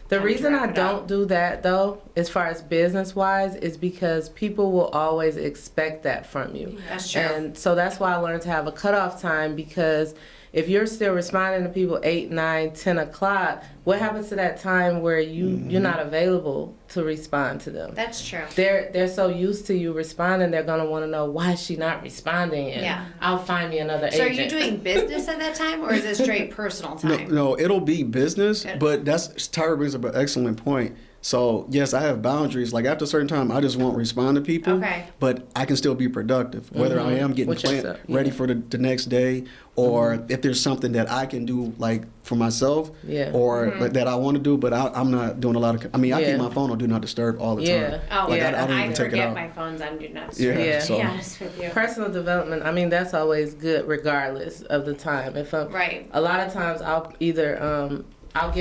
The time to reason wrap I it don't up. do that, though, as far as business-wise, is because people will always expect that from you. That's true. And so that's why I learned to have a cutoff time, because if you're still responding to people 8, 9, 10 o'clock, what happens to that time where you're not available to respond to them? That's true. They're so used to you responding, they're gonna want to know, why is she not responding? And Yeah. I'll find me another So agent. are you doing business at that time, or is it straight personal time? No, it'll be business, but Tyra brings up an excellent point. So, yes, I have boundaries. Like, after a certain time, I just won't respond to people. Okay. But I can still be productive, whether I am getting Which is, ready for the next day, or if there's something that I can do, like, for myself, or that I want to do, but I'm not doing a lot of... I keep my phone on Do Not Disturb all the time. Oh, Like, I don't even take it forget out. my phone's on Do Not Disturb. Yeah, To so... be honest with you. Personal development, that's always good regardless of the time. If I'm, Right. A lot of times I'll either I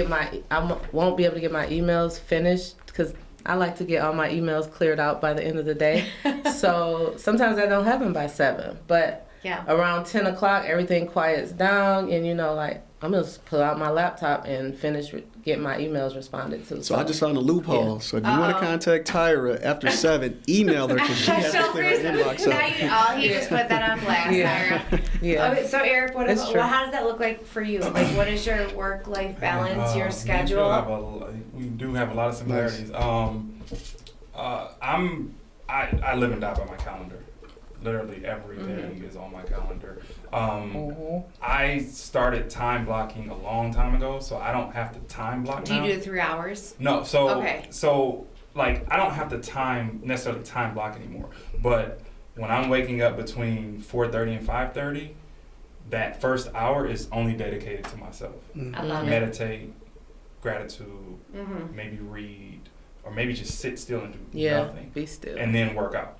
won't be able to get my emails finished, because I like to get all my emails cleared out by the end of the day. So sometimes that don't happen by 7, but around 10 o'clock everything quiets down, and I'm gonna just pull out my laptop and get my emails responded to. So I just found a loophole. So if you want to contact Tyra after 7, email her, because she has to clear her inbox out. He just put that on blast, Tyra. Yeah. Okay, so Eric, how does that look like for you? Like, what is your work-life balance, your schedule? We do have a lot of similarities. I live and die by my calendar. Literally everything is on my calendar. I started time blocking a long time ago, so I don't have to time block Do now. you do 3 hours? No, so Okay. so like I don't have to necessarily time block anymore. But when I'm waking up between 4:30 and 5:30, that first hour is only dedicated to myself. I love it. Meditate, gratitude, Mm-hmm. maybe read, or maybe just sit still and do Yeah, nothing, be still. and then work out.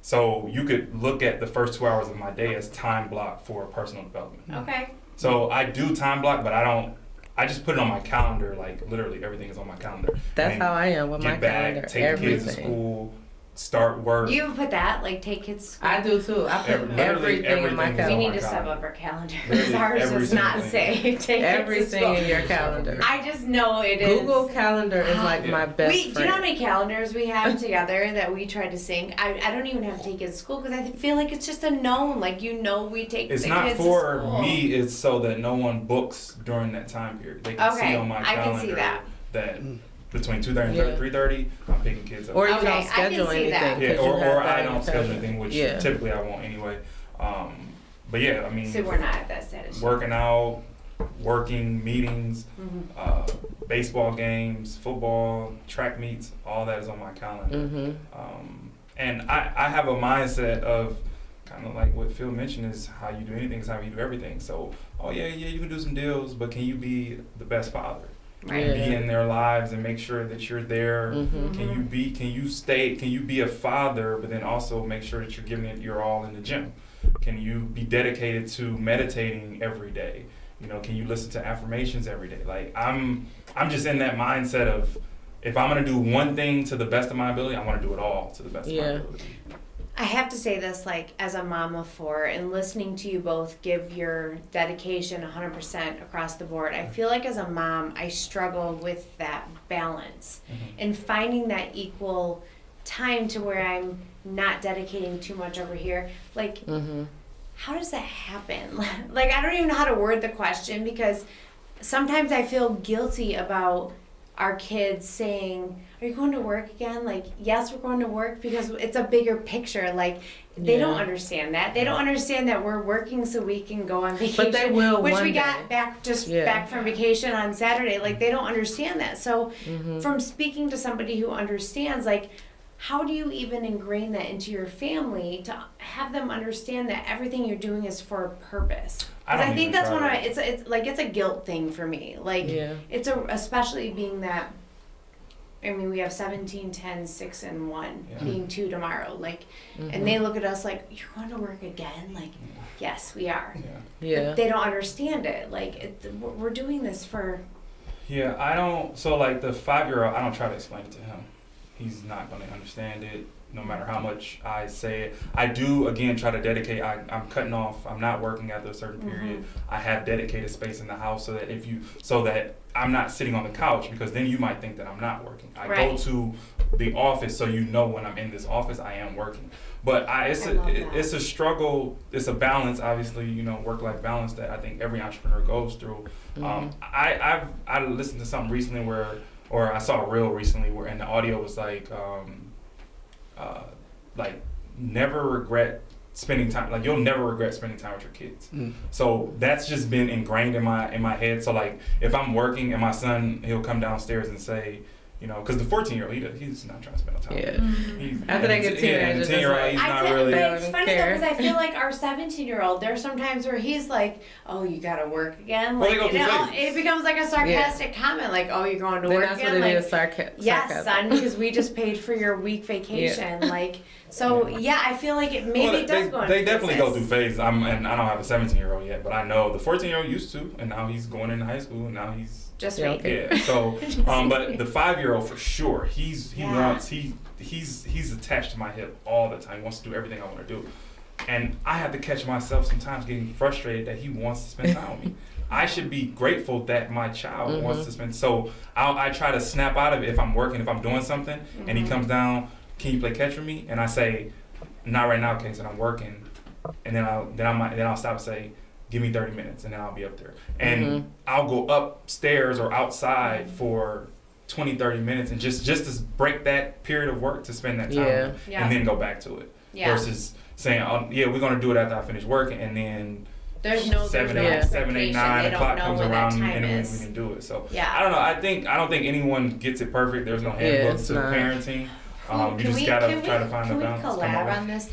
So you could look at the first 2 hours of my day as time block for personal development. Okay. So I do time block, but I just put it on my calendar. Like literally everything is on my calendar. That's And how I am with my get back, calendar. take the kids to Everything. school, start work. You even put that, like take kids to school? I do too. I put Literally everything in my everything is We on calendar. need my to step calendar. up our calendar. Literally Ours every does not single say take kids to Everything school. in your calendar. I just know it is. Google Calendar is like my best Do you know how friend. many calendars we have together that we try to sync? I don't even have to take kids to school because I feel like it's just a known. Like, we take It's the not kids for to school. me. It's so that no one books during that time period. They can Okay, see on my I calendar can see that. between 2:30 and Yeah. 3:30, I'm picking kids up. Or you Okay, I don't can schedule see anything. that. 'cause Yeah, you or have that I in your don't schedule calendar. anything, which Yeah. typically I won't anyway. But yeah, I mean, So we're not at that status. working out, working, meetings, Mhm. baseball games, football, track meets, all that is on my calendar. Mhm. And I have a mindset of kind of like what Phil mentioned is how you do anything is how you do everything. So, you can do some deals, but can you be the best father? Right. Yeah. Be in their lives and make sure that you're there. Mhm. Can you be a father, but then also make sure that you're giving it your all in the gym? Can you be dedicated to meditating every day? Can you listen to affirmations every day? Like I'm just in that mindset of if I'm gonna do one thing to the best of my ability, I want to do it all to the best of my Yeah. ability. I have to say this, like, as a mom of 4 and listening to you both give your dedication 100% across the board, I feel like as a mom, I struggle with that balance and finding that equal time to where I'm not dedicating too much over here. Like, Mhm. how does that happen? Like, I don't even know how to word the question because sometimes I feel guilty about our kids saying, "Are you going to work again?" Like, yes, we're going to work because it's a bigger picture. Like, they don't Yeah. understand that. They don't understand that we're working so we can go on vacation. But they will which one we day. got back Yeah. back from vacation on Saturday. Like, they don't understand that. So, Mhm. from speaking to somebody who understands, like, how do you even ingrain that into your family to have them understand that everything you're doing is for a purpose? I Because don't I think even that's try one of to- it's a guilt thing for me. Like, Yeah. it's especially being that. I mean, we have 17, 10, 6, and 1, Yeah. being 2 tomorrow. Like, Mhm. and they look at us like, "You're going to work again?" Like, yes, we are. Yeah. Yeah. But they don't understand it. Like, we're doing this for. Yeah, I don't. So like the 5-year-old, I don't try to explain it to him. He's not going to understand it, no matter how much I say it. I do again try to dedicate. I'm cutting off. I'm not working after a certain period. I have dedicated space in the house so that I'm not sitting on the couch because then you might think that I'm not working. I go Right. to the office so when I'm in this office I am working. But it's I love that. it's a struggle. It's a balance, obviously. Work-life balance that I think every entrepreneur goes through. I listened to something recently or I saw a reel recently and the audio was like never regret spending time. Like you'll never regret spending time with your kids. So that's just been ingrained in my head. So like if I'm working and my son, he'll come downstairs and say, because the 14-year-old, he's not trying to spend no time. Yeah. After they get teenagers, the 10-year-old, he's not really. But it's funny though, care. because I feel like our 17-year-old, there's sometimes where he's like, "Oh, you gotta work again." Well, Like, they go through phases. it becomes like a sarcastic comment, like, "Oh, you're going to Then work that's again." what it Like, is. Sarcasm. yes, son, because we just paid for your week vacation. Like, so yeah, I feel like it does go. They into definitely go phases. through phases. And I don't have a 17-year-old yet, but I know the 14-year-old used to, and now he's going into high school, and now he's. Just Yeah, me. okay. Yeah, so but the 5-year-old for sure, he's attached to my hip all the time. He wants to do everything I want to do, and I have to catch myself sometimes getting frustrated that he wants to spend time with me. I should be grateful that my child wants to spend. So I try to snap out of it if I'm working, if I'm doing something, and he comes down, "Can you play catch with me?" And I say, "Not right now, Case, and I'm working," and then I'll stop and say, "Give me 30 minutes and then I'll be up there." And I'll go upstairs or outside for 20, 30 minutes and just to break that period of work to spend that time with him, Yeah. and then go back to it. Yeah. Versus saying, oh, yeah, we're going to do it after I finish working, and then There's no 7, expectation. 8, 9 They don't o'clock know comes when that around time and we is. can do it. So Yeah. I don't know. I don't think anyone gets it perfect. There's no handbook it's to not. parenting. You just gotta try to find a balance. Can we collab on this?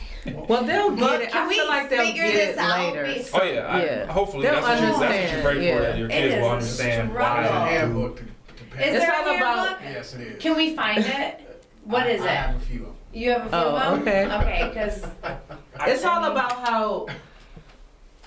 Well, they'll get it. Can I we feel like they'll figure get this it out? later. Oh yeah, Yeah. Hopefully They'll that's what you understand, pray for. yeah. That your It kids is will a understand struggle. why. handbook to Is It's there all a about- handbook? Yes, it is. Can we find it? What is I it? have a few of them. You have a few Oh, of them? okay. Okay, because It's all about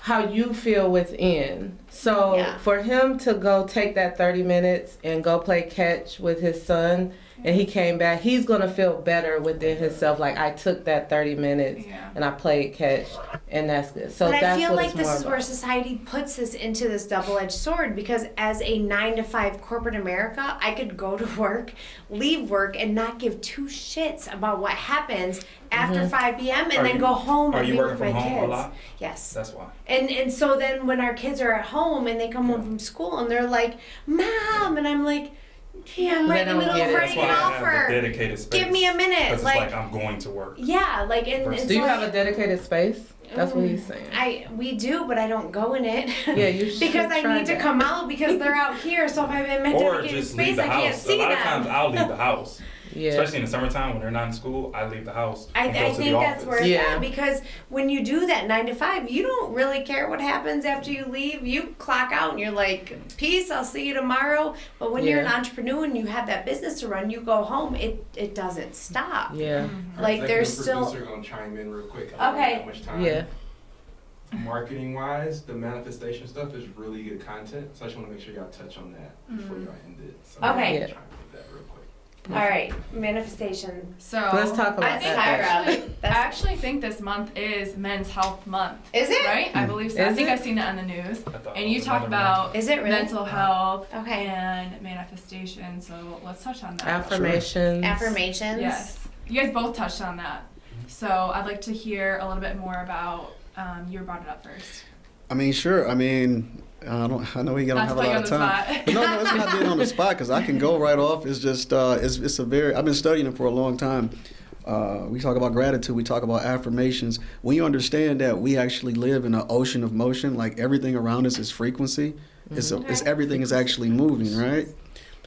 how you feel within. So Yeah. for him to go take that 30 minutes and go play catch with his son, and he came back, he's gonna feel better within himself. Like, I took that 30 minutes Yeah. and I played catch, and that's good. So but that's I feel what like it's this more is about. where society puts us into this double-edged sword, because as a 9-to-5 corporate America, I could go to work, leave work, and not give two shits about what happens after 5 p.m. and Are then you- go home Are and you be working with my from home kids. a lot? Yes. That's why. And so then when our kids are at home and they come home from school and they're like, Mom, and I'm like, yeah, I'm right in the don't middle get of it. That's writing why an I have the offer. dedicated space. Give me a minute. Because it's Like, like I'm going to work. yeah, like, and Versus- Do you so have a dedicated space? That's what he's saying. we do, but I don't go in it. Yeah, you should because I try need to that. come out because they're out here. So if I'm in my Or dedicated just leave space, the I can't house. see A lot them. of times I'll leave the house. Yeah. Especially in the summertime when they're not in school, I leave the house I and go to think the that's office. where it's Yeah. at, because when you do that 9-to-5, you don't really care what happens after you leave. You clock out and you're like, peace, I'll see you tomorrow. But when you're an Yeah. entrepreneur and you have that business to run, you go home, it doesn't stop. Yeah. Like, Our there's executive still, producer gonna chime in real quick. I don't know Okay. how much time. Yeah. Marketing wise, the manifestation stuff is really good content, so I just want to make sure y'all touch on that before y'all end it. So Okay. I'm gonna Yeah. try and do that real quick. all right, manifestation. So Let's talk about I think that. actually, I That's- actually think this month is Men's Health Month. Is it? Right? I believe so. I Is think it? I've seen it on the news. I thought And it you was talk another about Is it really? mental health Okay. and manifestation. So let's touch on that. Affirmations. Affirmations. Yes. You guys both touched on that. So I'd like to hear a little bit more about, you brought it up first. I mean, sure. I mean, I know we don't Not have to a put you lot on of the time. spot. But no, it's not being on the spot because I can go right off. It's just it's a very. I've been studying it for a long time. We talk about gratitude. We talk about affirmations. When you understand that we actually live in an ocean of motion, like everything around us is frequency. It's everything is actually moving, right?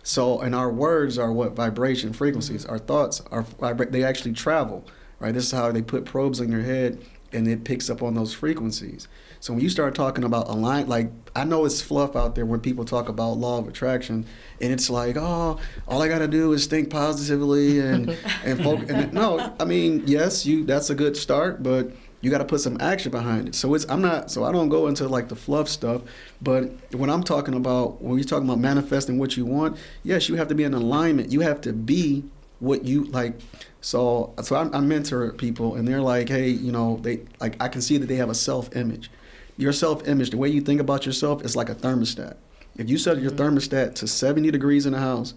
So, and our words are what vibration, frequencies. Our thoughts are they actually travel, right? This is how they put probes in your head, and it picks up on those frequencies. So when you start talking about like I know it's fluff out there when people talk about law of attraction, and it's like, oh, all I gotta do is think positively and focus. And no, I mean, yes, that's a good start, but you got to put some action behind it. So I don't go into like the fluff stuff, but when I'm talking about, when you're talking about manifesting what you want, yes, you have to be in alignment. You have to be what you like. So I mentor people, and they're like, hey, they like, I can see that they have a self-image. Your self-image, the way you think about yourself, is like a thermostat. If you set your thermostat to 70 degrees in the house,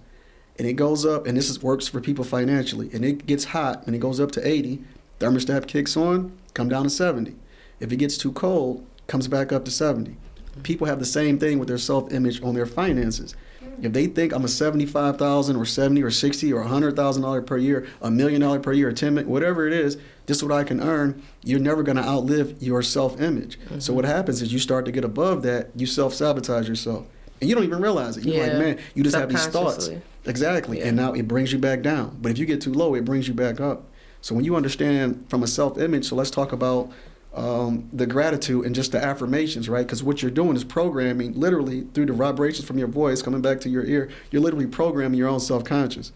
and it goes up, and works for people financially, and it gets hot, and it goes up to 80, thermostat kicks on, come down to 70. If it gets too cold, comes back up to 70. People have the same thing with their self-image on their finances. If they think I'm a $75,000 or 70 or 60 or $100,000 per year, $1 million per year, 10 million, whatever it is, this is what I can earn. You're never going to outlive your self-image. Mm-hmm. So what happens is you start to get above that, you self-sabotage yourself, and you don't even realize it. You're like, man, you just have these thoughts. Exactly, and now it brings you back down. But if you get too low, it brings you back up. So when you understand from a self-image, so let's talk about the gratitude and just the affirmations, right? Because what you're doing is programming, literally through the vibrations from your voice coming back to your ear, you're literally programming your own self-conscious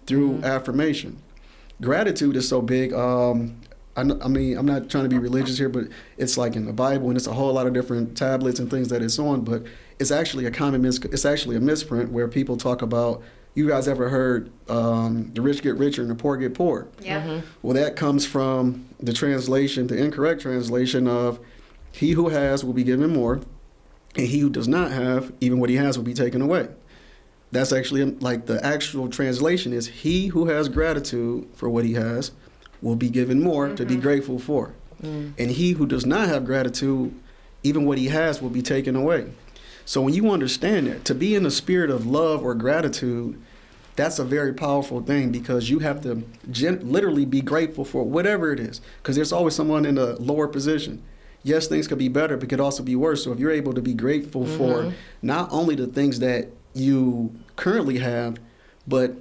through affirmation. Gratitude is so big. I mean, I'm not trying to be religious here, but it's like in the Bible, and it's a whole lot of different tablets and things that it's on, but it's actually it's actually a misprint where people talk about, you guys ever heard the rich get richer and the poor get poor? Yeah. Mm-hmm. Well, that comes from the translation, the incorrect translation of, he who has will be given more, and he who does not have, even what he has will be taken away. That's actually, like, the actual translation is, he who has gratitude for what he has will be given more to be grateful for. And he who does not have gratitude, even what he has will be taken away. So when you understand that, to be in the spirit of love or gratitude, That's a very powerful thing because you have to literally be grateful for whatever it is, because there's always someone in a lower position. Yes, things could be better, but could also be worse. So if you're able to be grateful for not only the things that you currently have, but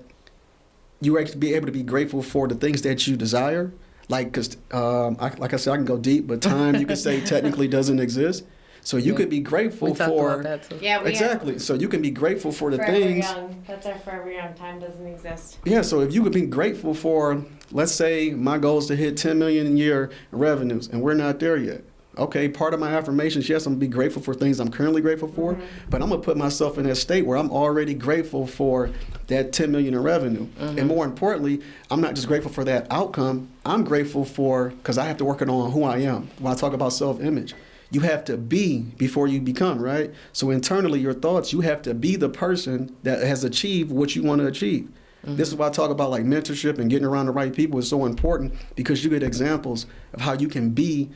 you actually be able to be grateful for the things that you desire. Like, because like I said, I can go deep, but time you could say technically doesn't exist. So you could be grateful we talked for about that too. Yeah, we exactly. So you can be grateful for the Forever things. Young. That's our Forever Young. Time doesn't exist. Yeah. So if you could be grateful for, let's say my goal is to hit 10 million a year in revenues, and we're not there yet. Okay, part of my affirmations, yes, I'm gonna be grateful for things I'm currently grateful for, but I'm gonna put myself in that state where I'm already grateful for that 10 million in revenue. And more importantly, I'm not just grateful for that outcome, I'm grateful for, because I have to work on who I am. When I talk about self-image, you have to be before you become, right? So internally, your thoughts, you have to be the person that has achieved what you want to achieve. This is why I talk about like mentorship and getting around the right people is so important, because you get examples of how you can be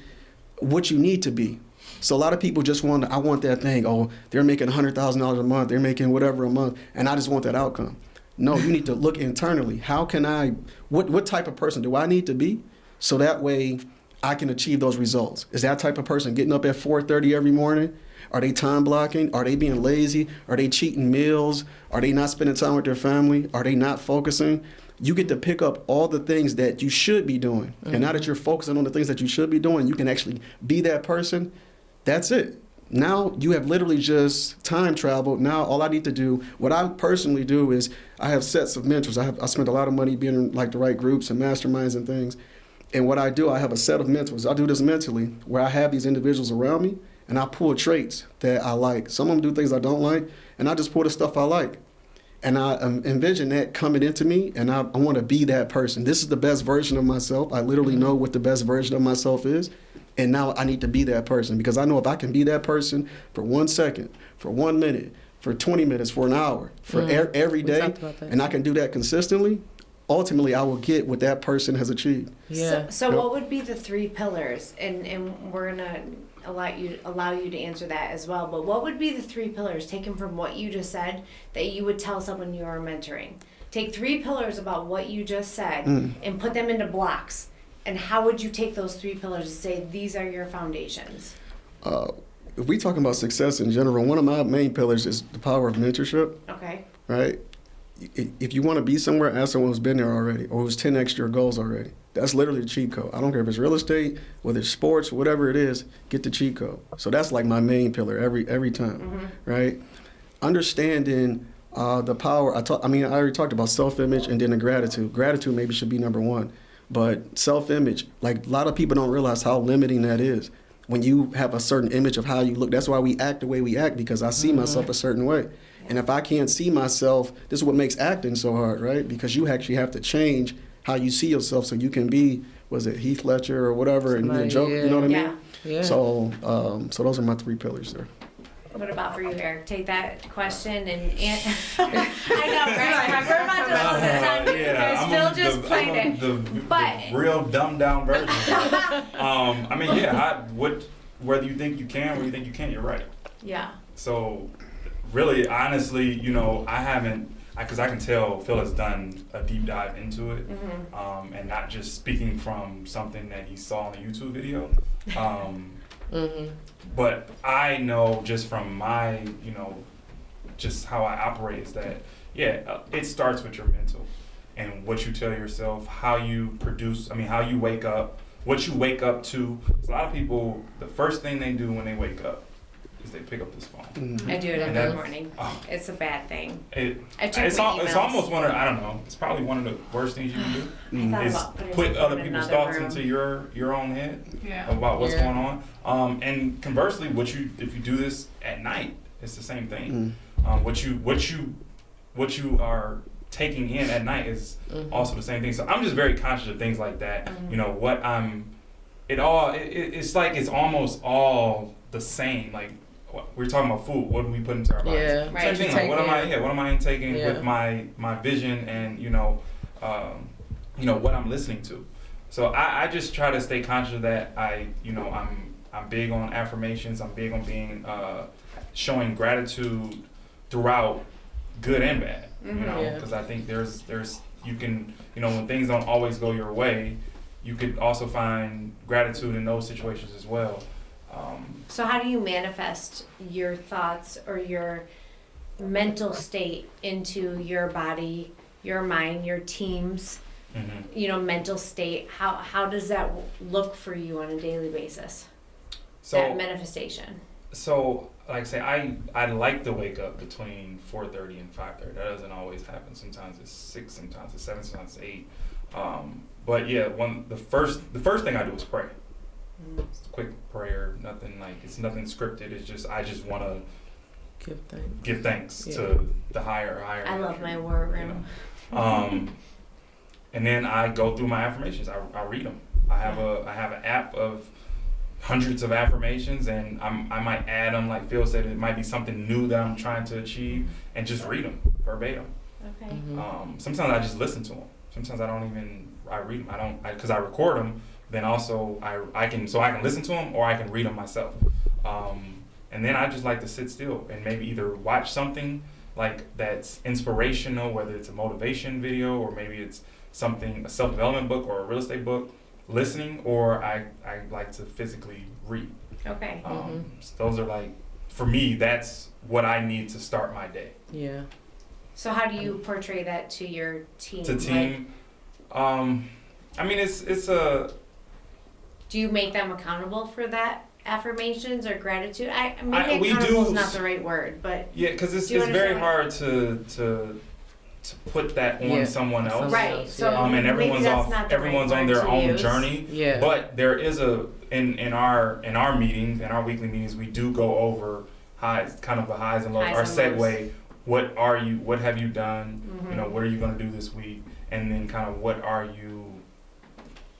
what you need to be. So a lot of people just want, I want that thing. Oh, they're making $100,000 a month. They're making whatever a month. And I just want that outcome. No, you need to look internally. How can I, what type of person do I need to be? So that way I can achieve those results. Is that type of person getting up at 4:30 every morning? Are they time blocking? Are they being lazy? Are they cheating meals? Are they not spending time with their family? Are they not focusing? You get to pick up all the things that you should be doing. And now that you're focusing on the things that you should be doing, you can actually be that person. That's it. Now you have literally just time traveled. Now all I need to do, what I personally do is I have sets of mentors. I spend a lot of money being in like the right groups and masterminds and things. And what I do, I have a set of mentors. I do this mentally where I have these individuals around me and I pull traits that I like. Some of them do things I don't like, and I just pull the stuff I like. And I envision that coming into me, and I want to be that person. This is the best version of myself. I literally know what the best version of myself is. And now I need to be that person, because I know if I can be that person for 1 second, for 1 minute, for 20 minutes, for an hour, for every day, and I can do that consistently, ultimately I will get what that person has achieved. Yeah. So what would be the 3 pillars? And we're gonna allow you to answer that as well. But what would be the 3 pillars taken from what you just said that you would tell someone you are mentoring? Take 3 pillars about what you just said and put them into blocks. And how would you take those 3 pillars and say these are your foundations? If we talking about success in general, one of my main pillars is the power of mentorship. Okay. Right? If you want to be somewhere, ask someone who's been there already or who's 10x your goals already. That's literally the cheat code. I don't care if it's real estate, whether it's sports, whatever it is, get the cheat code. So that's like my main pillar every time, right? Understanding the power. I already talked about self-image and then the gratitude. Gratitude maybe should be number 1, but self-image, like a lot of people don't realize how limiting that is. When you have a certain image of how you look, that's why we act the way we act, because I see myself a certain way. And if I can't see myself, this is what makes acting so hard, right? Because you actually have to change how you see yourself so you can be, was it Heath Ledger or whatever, and you joke, you know what I mean? Yeah. So those are my 3 pillars there. What about for you, Eric? Take that question and I know, right? Vermont doesn't listen. Yeah, Phil just played it. The real dumbed down version. Whether you think you can, whether you think you can't, you're right. Yeah. So, really, honestly, I haven't, because I can tell Phil has done a deep dive into it, and not just speaking from something that he saw in a YouTube video. But I know just from my, just how I operate is that, it starts with your mental and what you tell yourself, how you produce, how you wake up, what you wake up to. A lot of people, the first thing they do when they wake up is they pick up this phone. I do it every morning. It's a bad thing. It's almost one of, I don't know, it's probably one of the worst things you can do. Is put other people's thoughts into your own head about what's going on. And conversely, if you do this at night, it's the same thing. What you are taking in at night is also the same thing. So I'm just very conscious of things like that. It's like it's almost all the same. Like, we're talking about food. What do we put into our bodies? Yeah, right. Same thing. Like, what am I intaking with my vision and what I'm listening to. So I just try to stay conscious of that. I'm big on affirmations. I'm big on being showing gratitude throughout good and bad, you know, Yeah. because I think there's you can, you know, when things don't always go your way, you could also find gratitude in those situations as well. So how do you manifest your thoughts or your mental state into your body, your mind, your team's, you know, mental state? How does that look for you on a daily basis? That manifestation. So, like I say, I like to wake up between 4:30 and 5:30. That doesn't always happen. Sometimes it's 6, sometimes it's 7, sometimes it's 8. But yeah, the first thing I do is pray. It's a quick prayer, nothing like, it's nothing scripted. It's just, I just want to give thanks to the higher. I love my war room. You know? And then I go through my affirmations. I read them. I have an app of hundreds of affirmations, and I might add them, like Phil said, it might be something new that I'm trying to achieve, and just read them verbatim. Okay. Sometimes I just listen to them. Sometimes I read them. Because I record them. Then also I can listen to them, or I can read them myself. And then I just like to sit still and maybe either watch something like that's inspirational, whether it's a motivation video or maybe it's a self-development book or a real estate book, listening, or I like to physically read. Okay. So those are like, for me, that's what I need to start my day. Yeah. So how do you portray that to your team? To team, I mean, it's a. Do you make them accountable for that affirmations or gratitude? We accountable do. is not the right word, but Yeah, because it's Do you very understand? hard to put that on someone else. right. So Yeah. And maybe everyone's that's not the everyone's right on word their to own use. journey. Yeah. But there is in our meetings, in our weekly meetings, we do go over kind of the highs and lows. Highs Our and lows. segue. What have you done? You know, what are you going to do this week? And then kind of what are you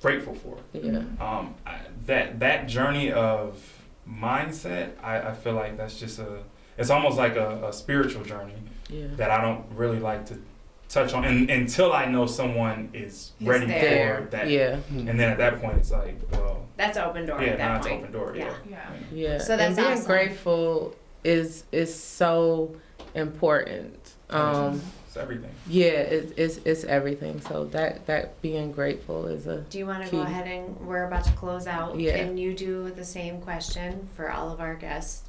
grateful for? Yeah. That journey of mindset, I feel like that's just it's almost like a spiritual journey that I don't really like to touch on until I know someone is ready for that. Yeah. And then at that point, it's like, well, that's open door. yeah, at that now point. it's open door. Yeah. Yeah. So that's and being awesome. grateful is so important. It's everything. Yeah, it's everything. So that being grateful is a. Do you want to key. go ahead and we're about to close out? Yeah. Can you do the same question for all of our guests?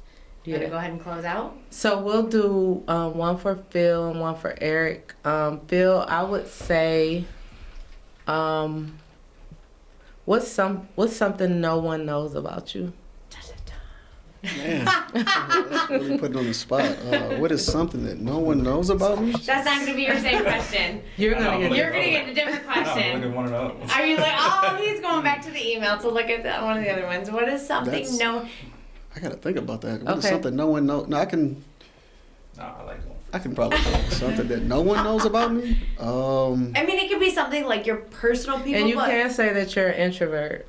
Yeah. Go ahead and close out. So we'll do one for Phil and one for Eric. Phil, I would say, what's something no one knows about you? Man, that's really putting on the spot. What is something that no one knows about me? That's not going to be your same question. You're I know, gonna I'm get. You're going to get a different No, look question. at one of the other ones. Are you like, oh, he's going back to the email to look at one of the other ones. What is something That's- I gotta think about that. What is Okay. something no one knows? No, I can I like one. I can probably think of something that no one knows about me. I mean, it could be something like your personal people. And you but can't say that you're an introvert.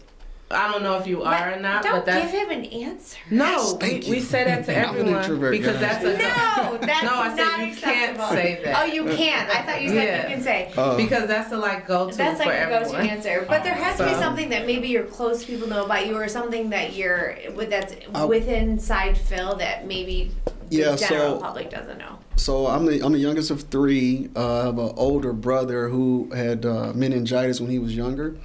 I don't know if you are or not, Don't but that's give him an answer. no. Thank we you. say that to I'm an everyone introvert, because guys. that's a No, that's no. I not said you can't acceptable. say that. Oh, you can't. I thought you said Yeah. you can say. Because that's the like go to That's for like a go-to everyone. answer. But there has to be So- something that maybe your close people know about you, or something that that's I- within inside Phil that maybe the Yeah, general so- public doesn't know. So I'm the youngest of three. I have an older brother who had meningitis when he was younger.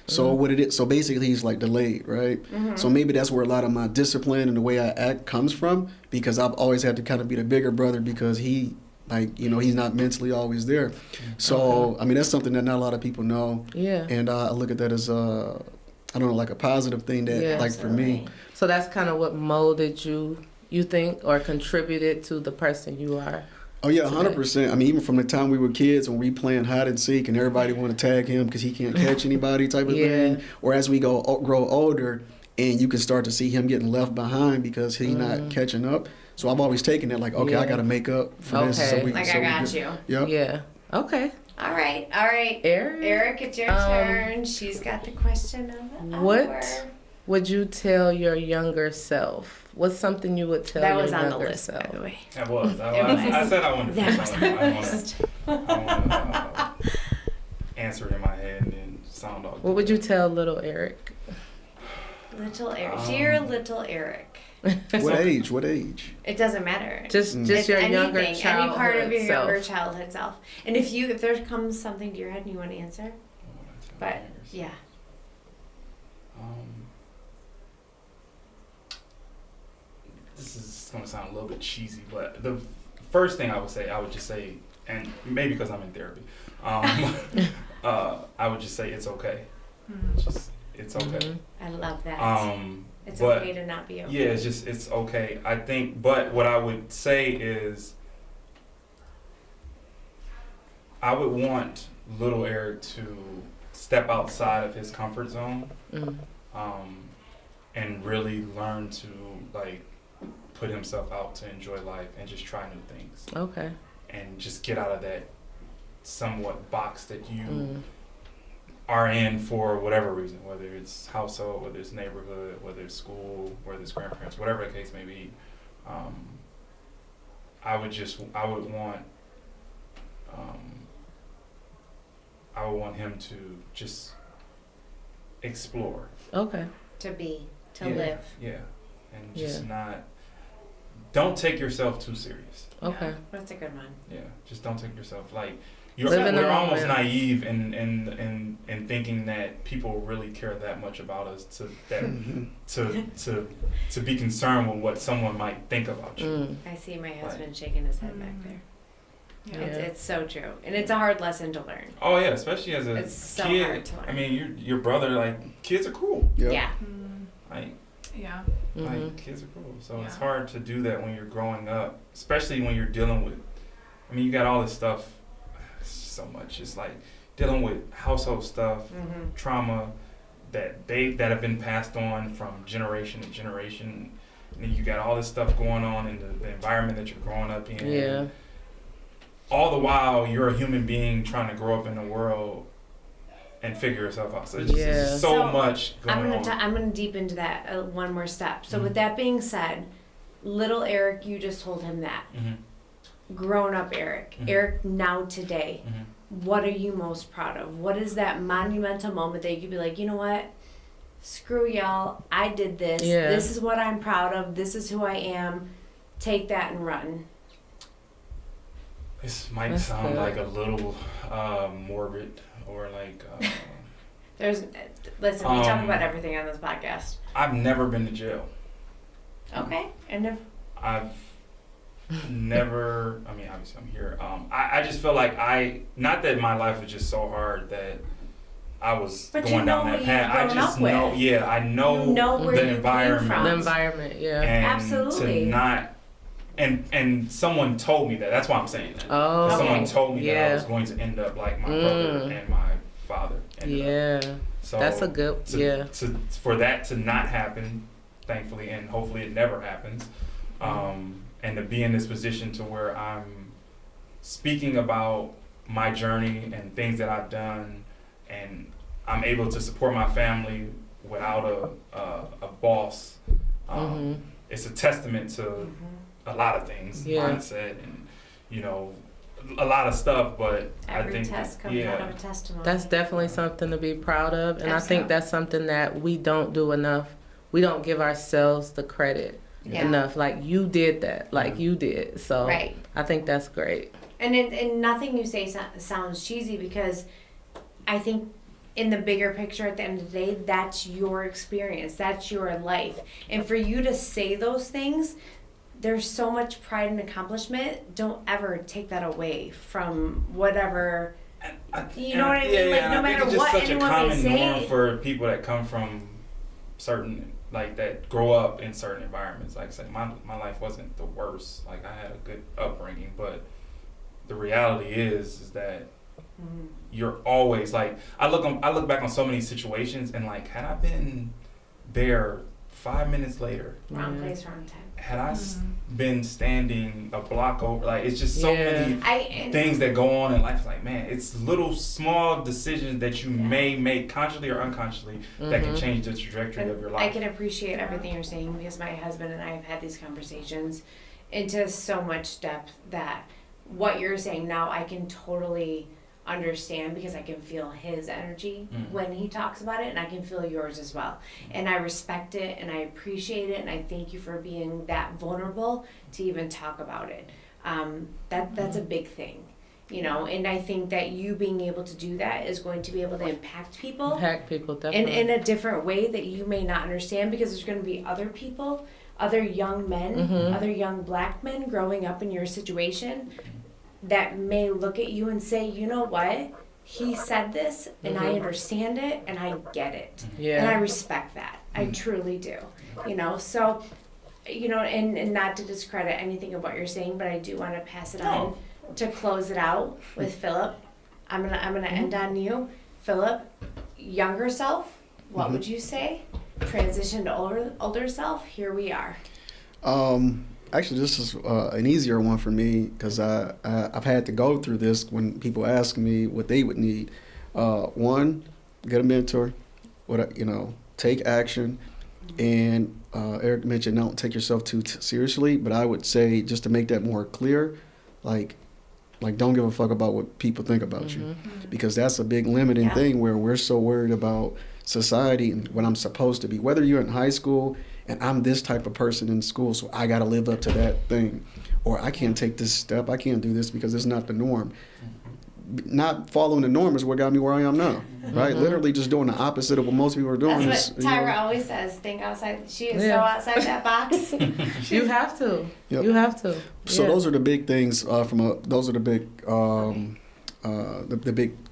So what it is, so basically he's like delayed, right? So maybe that's where a lot of my discipline and the way I act comes from, because I've always had to kind of be the bigger brother because he, like, you know, he's not mentally always there. So I mean that's something that not a lot of people know, Yeah. and I look at that as I don't know, like a positive thing that Yeah. like for me. So that's kind of what molded you think, or contributed to the person you are. Oh yeah, 100%. I mean, even from the time we were kids, when we playing hide and seek, and everybody want to tag him because he can't catch anybody, type of thing. Or as we grow older, and you can start to see him getting left behind because he's not catching up. So I've always taken that like, okay, I got to make up for this. Okay. I got you. Yep. Yeah. Okay. All right. Eric. Eric, it's your turn. She's got the question of the hour. What would you tell your younger self? What's something you would tell That your was on the younger list, self? by the way. That was. It I was. said I wanted to. That was on the list. I want to answer it in my head and then sound all good. What would you tell little Eric? Little Eric. Dear little Eric. What age? What age? It doesn't matter. Just It's your anything, younger any childhood part of your self. younger childhood self. And if there comes something to your head and you want to answer, but yeah. This is going to sound a little bit cheesy, but the first thing I would just say, and maybe because I'm in therapy, I would just say it's okay. Just, it's okay. I love that. It's but okay to not be okay. yeah, it's okay. I think, but what I would say is, I would want little Eric to step outside of his comfort zone, and really learn to like put himself out to enjoy life and just try new things. Okay. And just get out of that somewhat box that you are in for whatever reason, whether it's household, whether it's neighborhood, whether it's school, whether it's grandparents, whatever the case may be. I would want him to just explore. Okay. To live. Yeah. And just don't take yourself too serious. Okay. That's a good one. Yeah. Just don't take yourself We're almost naive in thinking that people really care that much about us to be concerned with what someone might think about you. I see my husband shaking his head back there. Yeah. It's so true, and it's a hard lesson to learn. Oh yeah, especially as a It's so kid. hard to learn. I mean, your brother, like, kids are cool. Yep. Yeah. Like, Yeah. like kids are cool. So it's Yeah. hard to do that when you're growing up, especially when you're dealing with. I mean, you got all this stuff. So much. It's like dealing with household stuff, trauma that have been passed on from generation to generation. And then you got all this stuff going on in the environment that you're growing up in. Yeah. All the while, you're a human being trying to grow up in the world and figure yourself out. So it's just so much going on. I'm gonna deep into that one more step. So with that being said, little Eric, you just told him that. Grown up Eric, Eric now today, what are you most proud of? What is that monumental moment that you could be like, you know what? Screw y'all, I did this. Yeah. This is what I'm proud of. This is who I am. Take that and run. This might That's sound good. like a little morbid or like. Listen, we talk about everything on this podcast. I've never been to jail. Okay, and if I've never. I mean, obviously, I'm here. I just feel like not that my life was just so hard that I was But going you know down what that you've path. I grown just up with. know. Yeah, I know, You know where you the came environment. from. The environment, yeah. And Absolutely. to not. And someone told me that. That's why I'm saying that. Oh, Okay. Someone told me that I yeah. was going to end up like my brother and my father. ended up. Yeah. So That's a good, for that to not happen, thankfully, and hopefully it never happens, and to be in this position to where I'm speaking about my journey and things that I've done, and I'm able to support my family without a boss. It's a testament to a lot of things, mindset and a lot of stuff, but every I think test comes out of a testimony. That's definitely something to be proud of. And I Absolutely. think that's something that we don't do enough. We don't give ourselves the credit enough. Like, you did that. Like, you did. So Right. I think that's great. And nothing you say sounds cheesy, because I think in the bigger picture, at the end of the day, that's your experience. That's your life. And for you to say those things, there's so much pride and accomplishment. Don't ever take that away from whatever. You know what I mean? Like, no matter what anyone may It's such a common say. norm for people that come from certain, like, that grow up in certain environments. Like I said, my life wasn't the worst. Like, I had a good upbringing, but the reality is that you're always like, I look back on so many situations, and like, had I been there 5 minutes later, Wrong place, wrong time. had I been standing a block over, like, it's just so many things that go on in life. It's like, man, it's little small decisions that you may make consciously or unconsciously that can change the trajectory of your life. I can appreciate everything you're saying, because my husband and I have had these conversations into so much depth that what you're saying now, I can totally understand because I can feel his energy Mm. when he talks about it, and I can feel yours as well. And I respect it and I appreciate it, and I thank you for being that vulnerable to even talk about it. That's a big thing, you know, and I think that you being able to do that is going to be able to impact people Impact people, definitely. in a different way that you may not understand, because there's going to be other people, other young men, Mhm. other young black men growing up in your situation that may look at you and say, you know what, he said this and I understand it and I get it. Yeah. And I respect that. I truly do. You know, so, you know, and not to discredit anything of what you're saying, but I do want to pass it on to close it out with Philip. I'm gonna end on you. Philip, younger self, what would you say? Transition to older self, here we are. Actually, this is an easier one for me because I've had to go through this when people ask me what they would need. One, get a mentor. Take action. And Eric mentioned don't take yourself too seriously, but I would say just to make that more clear, like don't give a fuck about what people think about you, because that's a big limiting thing where we're so worried about society and what I'm supposed to be. Whether you're in high school and I'm this type of person in school, so I got to live up to that thing, or I can't take this step, I can't do this because it's not the norm. Not following the norm is what got me where I am now, right? Literally just doing the opposite of what most people are doing. That's what Tyra always says, think outside. She is so outside that box. You have to. Yep. You have to. So those are the big things. Those are the big,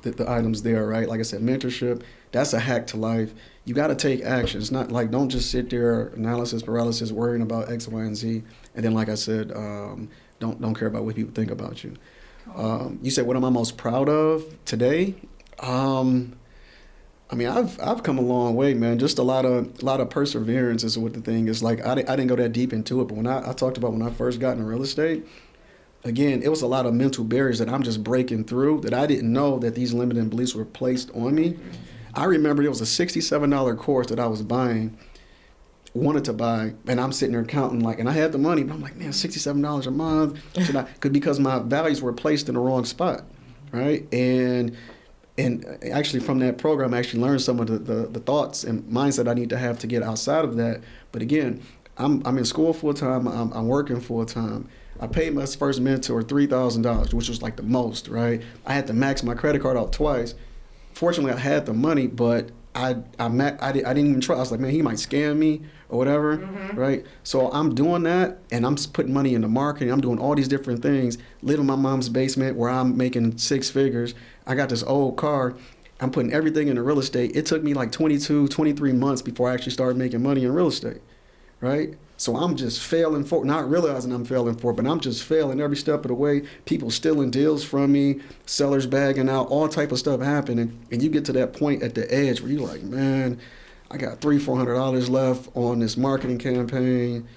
the items there, right? Like I said, mentorship. That's a hack to life. You got to take action. It's not like don't just sit there, analysis paralysis, worrying about X, Y, and Z, and then like I said, don't care about what people think about you. You said, what am I most proud of today? I mean, I've come a long way, man. Just a lot of perseverance is what the thing is. Like I didn't go that deep into it, but when I talked about when I first got into real estate, again, it was a lot of mental barriers that I'm just breaking through that I didn't know that these limiting beliefs were placed on me. I remember it was a $67 course that I was wanted to buy, and I'm sitting there counting and I had the money, but I'm like, man, $67 a month, because my values were placed in the wrong spot, right? And actually from that program, I actually learned some of the thoughts and mindset I need to have to get outside of that. But again, I'm in school full time, I'm working full time. I paid my first mentor $3,000, which was like the most, right? I had to max my credit card out twice. Fortunately, I had the money, but I didn't even try. I was like, man, he might scam me or whatever, right? So I'm doing that, and I'm putting money into marketing. I'm doing all these different things. Live in my mom's basement where I'm making six figures. I got this old car. I'm putting everything into real estate. It took me like 22, 23 months before I actually started making money in real estate, right? So I'm just failing for, not realizing I'm failing for, but I'm just failing every step of the way. People stealing deals from me, sellers bagging out, all type of stuff happening. And you get to that point at the edge where you're like, man, I got $300-400 left on this marketing campaign.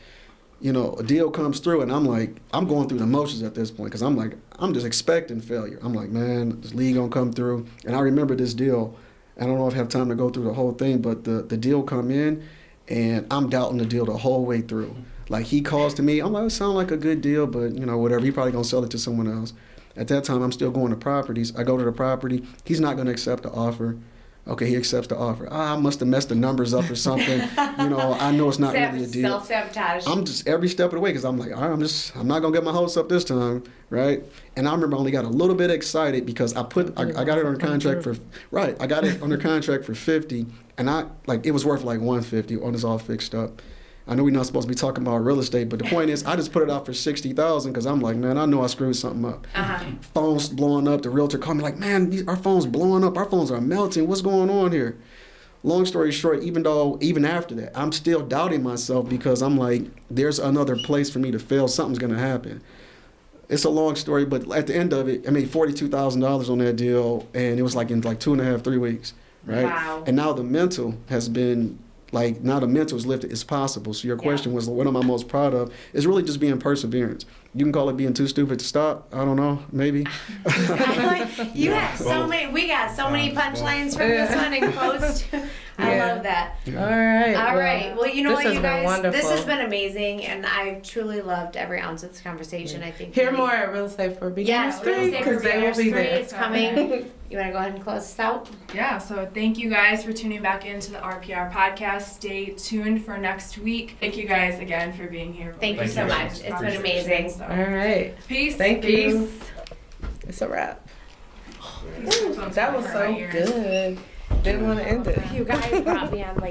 You know, a deal comes through and I'm like, I'm going through the motions at this point because I'm like, I'm just expecting failure. I'm like, man, this lead gonna come through. And I remember this deal. I don't know if I have time to go through the whole thing, but the deal come in. And I'm doubting the deal the whole way through. Like he calls to me, I'm like, it sounds like a good deal, but you know, whatever. He probably gonna sell it to someone else. At that time, I'm still going to properties. I go to the property. He's not gonna accept the offer. Okay, he accepts the offer. I must have messed the numbers up or something. You know, I know it's not really a deal. Self-sabotage. I'm just every step of the way because I'm like, all right, I'm not gonna get my hopes up this time, right? And I remember I only got a little bit excited because I got it under contract for I got it under contract for 50, and it was worth like 150 when it's all fixed up. I know we're not supposed to be talking about real estate, but the point is, I just put it out for $60,000 because I'm like, man, I know I screwed something up. Phones blowing up. The realtor called me like, man, our phones blowing up. Our phones are melting. What's going on here? Long story short, even after that, I'm still doubting myself because I'm like, there's another place for me to fail. Something's gonna happen. It's a long story, but at the end of it, I made $42,000 on that deal, and it was like in 2.5-3 weeks, right? Wow. And now the mental has been. Now the mental is lifted, it's possible. So your question was, what am I most proud of? It's really just being perseverance. you can call it being too stupid to stop. I don't know, maybe. You have so many. We got so many punchlines from this one and quotes. I love that. All right. All right. Well, you know what, this you has been guys, wonderful. this has been amazing, and I've truly loved every ounce of this conversation. I think Hear more at Real Estate for Beginners Yes, Real 3 Estate for because they will Beginners be 3 there. is coming. You want to go ahead and close this out? Yeah, so thank you guys for tuning back into the RPR podcast. Stay tuned for next week. Thank you guys again for being here. Thank you so you. much. It's been amazing. So, All right. peace. Thank peace. you. It's a wrap. Peace. That was so good. Didn't want to end it. You guys brought me on like